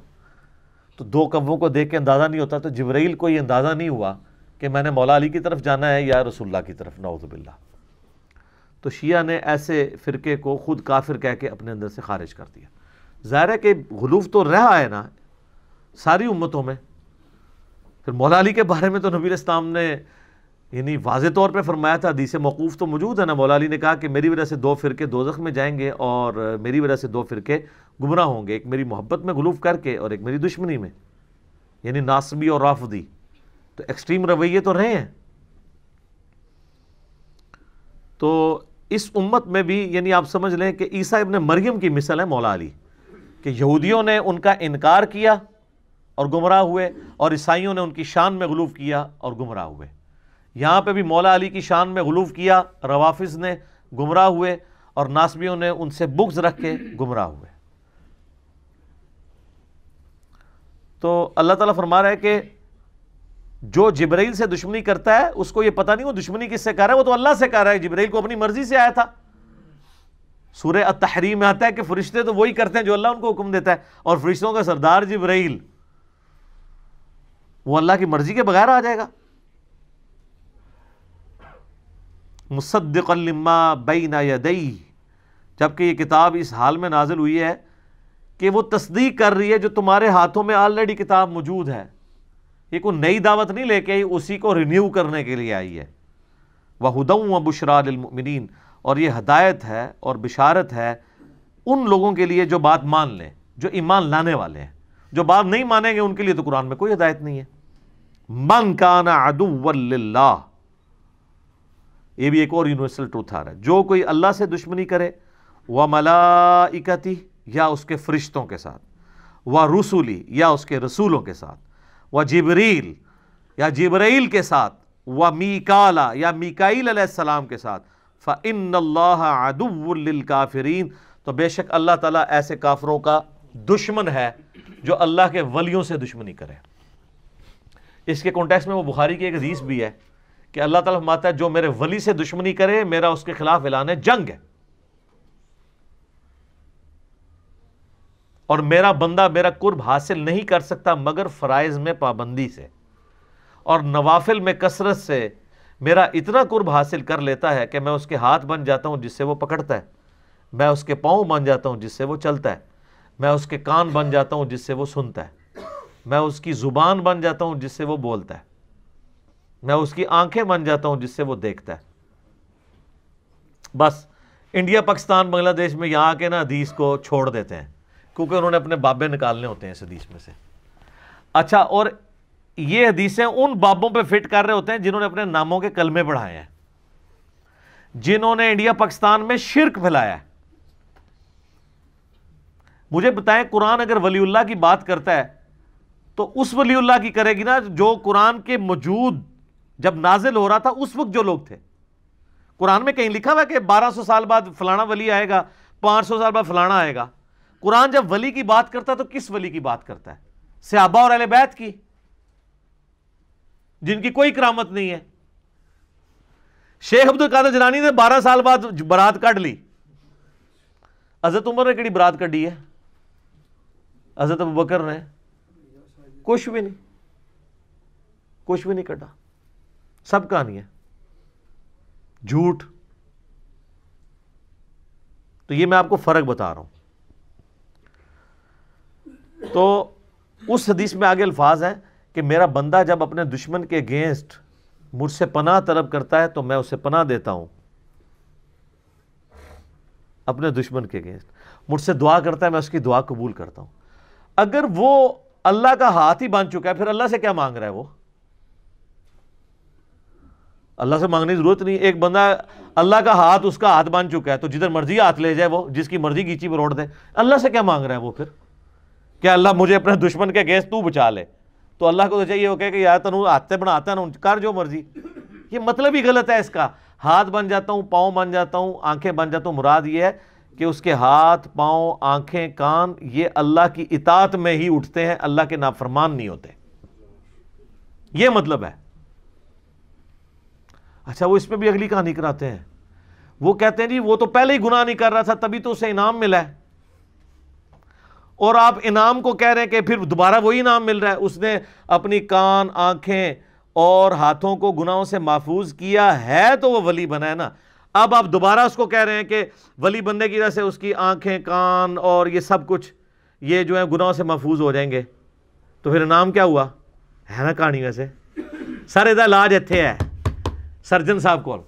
[SPEAKER 1] تو 2 کووں کو دیکھ کے اندازہ نہیں ہوتا، تو جبرائیل کو یہ اندازہ نہیں ہوا کہ میں نے مولا علی کی طرف جانا ہے یا رسول اللہ کی طرف، نعوذ باللہ. تو شیعہ نے ایسے فرقے کو خود کافر کہہ کے اپنے اندر سے خارج کر دیا. ظاہر ہے کہ غلوف تو رہا ہے نا ساری امتوں میں. پھر مولا علی کے بارے میں تو نبی علیہ السلام نے یعنی واضح طور پہ فرمایا تھا، حدیث موقوف تو موجود ہے نا. مولا علی نے کہا کہ میری وجہ سے 2 فرقے دوزخ میں جائیں گے اور میری وجہ سے 2 فرقے گمراہ ہوں گے، ایک میری محبت میں غلوف کر کے اور ایک میری دشمنی میں، یعنی ناصبی اور رافضی. تو ایکسٹریم رویے تو رہے ہیں. تو اس امت میں بھی یعنی آپ سمجھ لیں کہ عیسیٰ ابن مریم کی مثال ہے مولا علی، کہ یہودیوں نے ان کا انکار کیا اور گمراہ ہوئے، اور عیسائیوں نے ان کی شان میں غلوف کیا اور گمراہ ہوئے. یہاں پہ بھی مولا علی کی شان میں غلوف کیا، روافظ نے گمراہ ہوئے، اور ناصبیوں نے ان سے بغض رکھ کے گمراہ ہوئے. تو اللہ تعالیٰ فرما رہا ہے کہ جو جبرائیل سے دشمنی کرتا ہے اس کو یہ پتہ نہیں وہ دشمنی کس سے کر رہا ہے، وہ تو اللہ سے کر رہا ہے. جبرائیل کو اپنی مرضی سے آیا تھا. سورہ التحریم میں آتا ہے کہ فرشتے تو وہی کرتے ہیں جو اللہ ان کو حکم دیتا ہے، اور فرشتوں کا سردار جبرائیل وہ اللہ کی مرضی کے بغیر آ جائے گا. مصدقا لما بین یدیہ، جبکہ یہ کتاب اس حال میں نازل ہوئی ہے کہ وہ تصدیق کر رہی ہے جو تمہارے ہاتھوں میں آلریڈی کتاب موجود ہے. یہ کوئی نئی دعوت نہیں لے کے آئی، اسی کو رینیو کرنے کے لیے آئی ہے. وَهُدًى وَبُشْرَىٰ لِلْمُؤْمِنِينَ، اور یہ ہدایت ہے اور بشارت ہے ان لوگوں کے لیے جو بات مان لیں، جو ایمان لانے والے ہیں. جو بات نہیں مانیں گے ان کے لیے تو قرآن میں کوئی ہدایت نہیں ہے. مَن كَانَ عَدُوًّا لِلَّهِ، یہ بھی ایک اور یونیورسل ٹروتھ آ رہا ہے. جو کوئی اللہ سے دشمنی کرے، وَمَلَائِكَتِهِ، یا اس کے فرشتوں کے ساتھ، وَرُسُلِهِ، یا اس کے رسولوں کے ساتھ، وَجِبْرِیل، یا جبرائیل کے ساتھ، وَمِیکَالا، یا میکائیل علیہ السلام کے ساتھ، فَإِنَّ اللَّهَ عَدُوٌّ لِلْكَافِرِينَ، تو بے شک اللہ تعالیٰ ایسے کافروں کا دشمن ہے جو اللہ کے ولیوں سے دشمنی کرے. اس کے کانٹیکسٹ میں وہ بخاری کی ایک حدیث بھی ہے کہ اللہ تعالیٰ فرماتا ہے جو میرے ولی سے دشمنی کرے میرا اس کے خلاف اعلان جنگ ہے، اور میرا بندہ میرا قرب حاصل نہیں کر سکتا مگر فرائض میں پابندی سے، اور نوافل میں کثرت سے میرا اتنا قرب حاصل کر لیتا ہے کہ میں اس کے ہاتھ بن جاتا ہوں جس سے وہ پکڑتا ہے، میں اس کے پاؤں بن جاتا ہوں جس سے وہ چلتا ہے، میں اس کے کان بن جاتا ہوں جس سے وہ سنتا ہے، میں اس کی زبان بن جاتا ہوں جس سے وہ بولتا ہے، میں اس کی آنکھیں بن جاتا ہوں جس سے وہ دیکھتا ہے. بس انڈیا پاکستان بنگلہ دیش میں یہاں کے نا حدیث کو چھوڑ دیتے ہیں کیونکہ انہوں نے اپنے بابے نکالنے ہوتے ہیں اس حدیث میں سے. اچھا، اور یہ حدیثیں ان بابوں پہ فٹ کر رہے ہوتے ہیں جنہوں نے اپنے ناموں کے کلمے پڑھائے ہیں، جنہوں نے انڈیا پاکستان میں شرک پھیلایا ہے. مجھے بتائیں قرآن اگر ولی اللہ کی بات کرتا ہے تو اس ولی اللہ کی کرے گی نا جو قرآن کے موجود جب نازل ہو رہا تھا اس وقت جو لوگ تھے. قرآن میں کہیں لکھا ہوا کہ 1200 سال بعد فلانا ولی آئے گا, 500 سال بعد فلانا آئے گا. قرآن جب ولی کی بات کرتا ہے تو کس ولی کی بات کرتا ہے؟ صحابہ اور اہل بیت کی, جن کی کوئی کرامت نہیں ہے. شیخ عبد القادر جیلانی نے 12 سال بعد برات کاٹ لی. حضرت عمر نے کہڑی برات کٹی ہے؟ حضرت ابوبکر نے کچھ بھی نہیں کٹا. سب کہانی ہے جھوٹ. تو یہ میں آپ کو فرق بتا رہا ہوں. تو اس حدیث میں آگے الفاظ ہیں کہ میرا بندہ جب اپنے دشمن کے اگینسٹ مجھ سے پناہ طلب کرتا ہے تو میں اسے پناہ دیتا ہوں. اپنے دشمن کے اگینسٹ مجھ سے دعا کرتا ہے, میں اس کی دعا قبول کرتا ہوں. اگر وہ اللہ کا ہاتھ ہی بن چکا ہے, پھر اللہ سے کیا مانگ رہا ہے؟ وہ اللہ سے مانگنے کی ضرورت نہیں. ایک بندہ اللہ کا ہاتھ اس کا ہاتھ بن چکا ہے تو جدھر مرضی ہاتھ لے جائے, وہ جس کی مرضی گیچی پر روڑ دے. اللہ سے کیا مانگ رہا ہے وہ؟ پھر کہ اللہ مجھے اپنے دشمن کے اگینسٹ تو بچا لے. تو اللہ کو تو چاہیے وہ کہے کہ یار تنو ہاتھ بناتا ہے نا, کر جو مرضی. یہ مطلب ہی غلط ہے اس کا. ہاتھ بن جاتا ہوں, پاؤں بن جاتا ہوں, آنکھیں بن جاتا ہوں, مراد یہ ہے کہ اس کے ہاتھ, پاؤں, آنکھیں, کان یہ اللہ کی اطاعت میں ہی اٹھتے ہیں, اللہ کے نافرمان نہیں ہوتے. یہ مطلب ہے. اچھا, وہ اس میں بھی اگلی کہانی کراتے ہیں. وہ کہتے ہیں جی وہ تو پہلے ہی گناہ نہیں کر رہا تھا تبھی تو اسے انعام ملا ہے, اور آپ انعام کو کہہ رہے ہیں کہ پھر دوبارہ وہی انعام مل رہا ہے. اس نے اپنی کان, آنکھیں اور ہاتھوں کو گناہوں سے محفوظ کیا ہے تو وہ ولی بنا ہے نا. اب آپ دوبارہ اس کو کہہ رہے ہیں کہ ولی بننے کی وجہ سے اس کی آنکھیں, کان اور یہ سب کچھ یہ جو ہے گناہوں سے محفوظ ہو جائیں گے. تو پھر انعام کیا ہوا ہے نا کہانی میں سے؟ سر ادھر علاج اتھے ہے سرجن صاحب کو.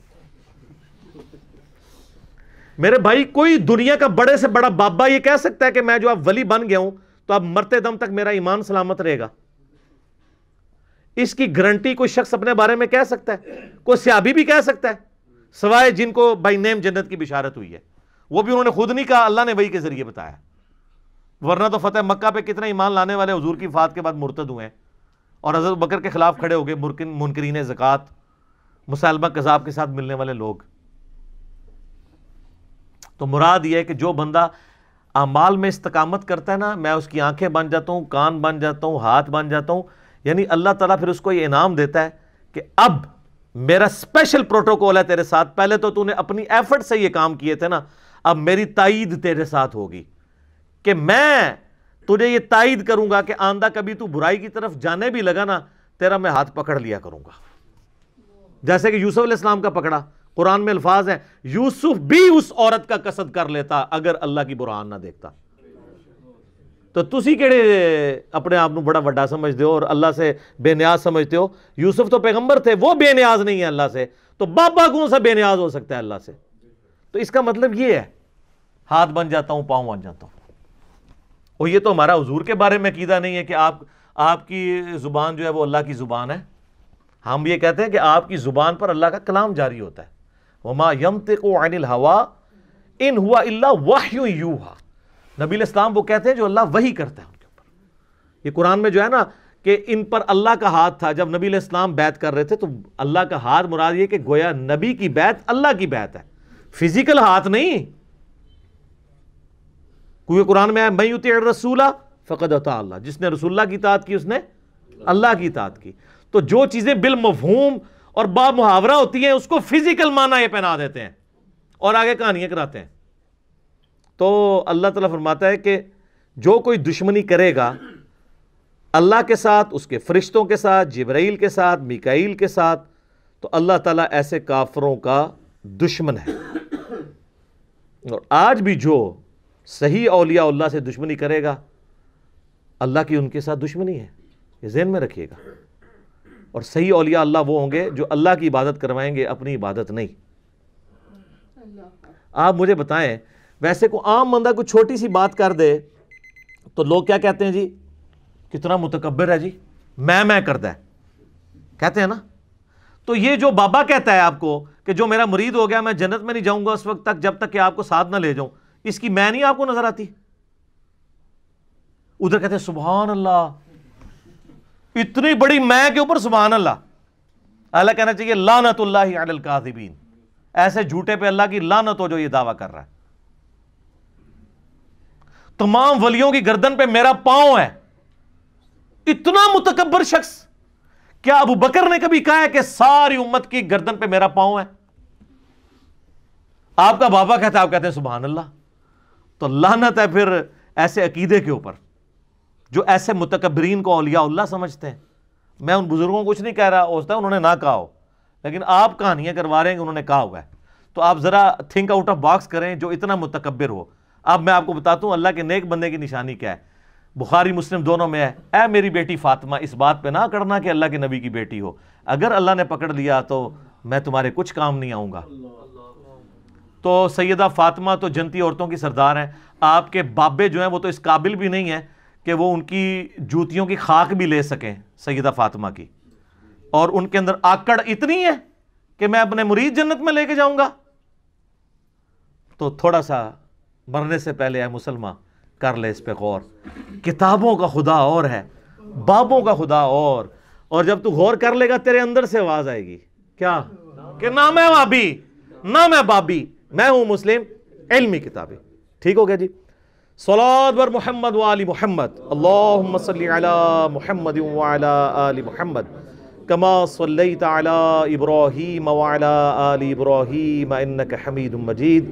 [SPEAKER 1] میرے بھائی کوئی دنیا کا بڑے سے بڑا بابا یہ کہہ سکتا ہے کہ میں جو اب ولی بن گیا ہوں تو اب مرتے دم تک میرا ایمان سلامت رہے گا؟ اس کی گارنٹی کوئی شخص اپنے بارے میں کہہ سکتا ہے؟ کوئی صحابی بھی کہہ سکتا ہے سوائے جن کو بائی نیم جنت کی بشارت ہوئی ہے. وہ بھی انہوں نے خود نہیں کہا, اللہ نے وحی کے ذریعے بتایا. ورنہ تو فتح مکہ پہ کتنے ایمان لانے والے حضور کی وفات کے بعد مرتد ہوئے ہیں اور حضرت بکر کے خلاف کھڑے ہو گئے منکرین زکوٰۃ, مسلمہ کذاب کے ساتھ ملنے والے لوگ. تو مراد یہ ہے کہ جو بندہ اعمال میں استقامت کرتا ہے نا, میں اس کی آنکھیں بن جاتا ہوں, کان بن جاتا ہوں, ہاتھ بن جاتا ہوں. یعنی اللہ تعالیٰ پھر اس کو یہ انعام دیتا ہے کہ اب میرا اسپیشل پروٹوکول ہے تیرے ساتھ. پہلے تو نے اپنی ایفرٹ سے یہ کام کیے تھے نا, اب میری تائید تیرے ساتھ ہوگی کہ میں تجھے یہ تائید کروں گا کہ آندہ کبھی تو برائی کی طرف جانے بھی لگا نا, تیرا میں ہاتھ پکڑ لیا کروں گا. جیسے کہ یوسف علیہ السلام کا پکڑا. قرآن میں الفاظ ہیں یوسف بھی اس عورت کا قصد کر لیتا اگر اللہ کی برہان نہ دیکھتا. تو تسی کیڑے اپنے آپ کو بڑا وڈا سمجھتے ہو اور اللہ سے بے نیاز سمجھتے ہو؟ یوسف تو پیغمبر تھے, وہ بے نیاز نہیں ہے اللہ سے, تو بابا کون سا بے نیاز ہو سکتا ہے اللہ سے؟ تو اس کا مطلب یہ ہے ہاتھ بن جاتا ہوں, پاؤں بن جاتا ہوں. اور یہ تو ہمارا حضور کے بارے میں عقیدہ نہیں ہے کہ آپ کی زبان جو ہے وہ اللہ کی زبان ہے. ہم یہ کہتے ہیں کہ آپ کی زبان پر اللہ کا کلام جاری ہوتا ہے. وما ينطق عن الهوى ان هو الا وحی یوحى. نبی علیہ السلام وہ کہتے ہیں جو اللہ وحی کرتا ہے ان کے اوپر. یہ قرآن میں جو ہے نا کہ ان پر اللہ کا ہاتھ تھا. جب نبی علیہ السلام بیعت کر رہے تھے تو اللہ کا ہاتھ مراد یہ کہ گویا نبی کی بیعت اللہ کی بیعت ہے, فزیکل ہاتھ نہیں. کوئی قرآن میں ہے من یطیع الرسول فقد اطاع اللہ, جس نے رسول اللہ کی اطاعت کی اس نے اللہ کی اطاعت کی. تو جو چیزیں بالمفہوم اور با محاورہ ہوتی ہیں اس کو فزیکل معنی یہ پہنا دیتے ہیں اور آگے کہانیاں کراتے ہیں. تو اللہ تعالیٰ فرماتا ہے کہ جو کوئی دشمنی کرے گا اللہ کے ساتھ, اس کے فرشتوں کے ساتھ, جبرائیل کے ساتھ, میکائیل کے ساتھ, تو اللہ تعالیٰ ایسے کافروں کا دشمن ہے. اور آج بھی جو صحیح اولیاء اللہ سے دشمنی کرے گا اللہ کی ان کے ساتھ دشمنی ہے, یہ ذہن میں رکھیے گا. اور صحیح اولیاء اللہ وہ ہوں گے جو اللہ کی عبادت کروائیں گے, اپنی عبادت نہیں. آپ مجھے بتائیں, ویسے کو عام بندہ کوئی چھوٹی سی بات کر دے تو لوگ کیا کہتے ہیں؟ جی کتنا متکبر ہے, جی میں کرتا ہے, کہتے ہیں نا. تو یہ جو بابا کہتا ہے آپ کو کہ جو میرا مرید ہو گیا میں جنت میں نہیں جاؤں گا اس وقت تک جب تک کہ آپ کو ساتھ نہ لے جاؤں, اس کی میں نہیں آپ کو نظر آتی؟ ادھر کہتے ہیں سبحان اللہ, اتنی بڑی میں کے اوپر سبحان اللہ. اللہ کہنا چاہیے لعنت اللہ علی الکاذبین، ایسے جھوٹے پہ اللہ کی لعنت ہو جو یہ دعویٰ کر رہا ہے. تمام ولیوں کی گردن پہ میرا پاؤں ہے. اتنا متکبر شخص. کیا ابو بکر نے کبھی کہا ہے کہ ساری امت کی گردن پہ میرا پاؤں ہے؟ آپ کا بابا کہتا ہے، آپ کہتے ہیں سبحان اللہ. تو لعنت ہے پھر ایسے عقیدے کے اوپر جو ایسے متکبرین کو اولیاء اللہ سمجھتے ہیں. میں ان بزرگوں کو کچھ نہیں کہہ رہا، ہو سکتا ہے انہوں نے نہ کہا ہو، لیکن آپ کہانیاں کروا رہے ہیں کہ انہوں نے کہا ہوا ہے. تو آپ ذرا تھنک آؤٹ آف باکس کریں جو اتنا متکبر ہو. اب میں آپ کو بتاتا ہوں اللہ کے نیک بندے کی نشانی کیا ہے. بخاری مسلم دونوں میں ہے، اے میری بیٹی فاطمہ اس بات پہ نہ کرنا کہ اللہ کے نبی کی بیٹی ہو، اگر اللہ نے پکڑ لیا تو میں تمہارے کچھ کام نہیں آؤں گا. تو سیدہ فاطمہ تو جنتی عورتوں کی سردار ہیں. آپ کے بابے جو ہیں وہ تو اس قابل بھی نہیں ہیں کہ وہ ان کی جوتیوں کی خاک بھی لے سکیں سیدہ فاطمہ کی، اور ان کے اندر آکڑ اتنی ہے کہ میں اپنے مرید جنت میں لے کے جاؤں گا. تو تھوڑا سا مرنے سے پہلے اے مسلمان کر لے اس پہ غور. کتابوں کا خدا اور ہے، بابوں کا خدا اور جب تو غور کر لے گا تیرے اندر سے آواز آئے گی کیا کہ نہ میں وابی نہ میں بابی، میں ہوں مسلم علمی کتابیں. ٹھیک ہو گیا جی. صلوات بر محمد وآل محمد. اللہم صلی علی محمد وعلی آل محمد کما صلیت علی ابراہیم وعلی آل ابراہیم انک حمید مجید.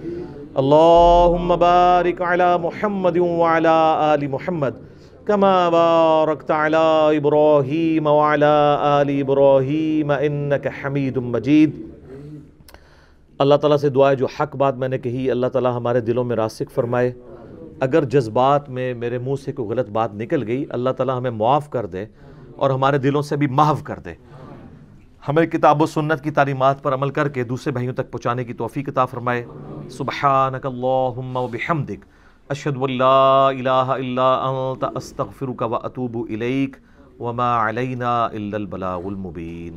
[SPEAKER 1] اللہم بارک علی محمد وعلی آل محمد کما بارکت علی ابراہیم وعلی آل ابراہیم انک حمید مجید. اللہ تعالیٰ سے دعا ہے جو حق بات میں نے کہی اللہ تعالیٰ ہمارے دلوں میں راسخ فرمائے. اگر جذبات میں میرے منہ سے کوئی غلط بات نکل گئی اللہ تعالیٰ ہمیں معاف کر دے اور ہمارے دلوں سے بھی محو کر دے. ہمیں کتاب و سنت کی تعلیمات پر عمل کر کے دوسرے بھائیوں تک پہنچانے کی توفیق عطا فرمائے. سبحانک اللہم و بحمدک اشہد ان لا الہ الا انت استغفرک و اتوب الیک وما علینا الا البلاغ المبین.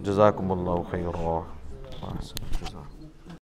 [SPEAKER 1] جزاکم اللہ خیرا.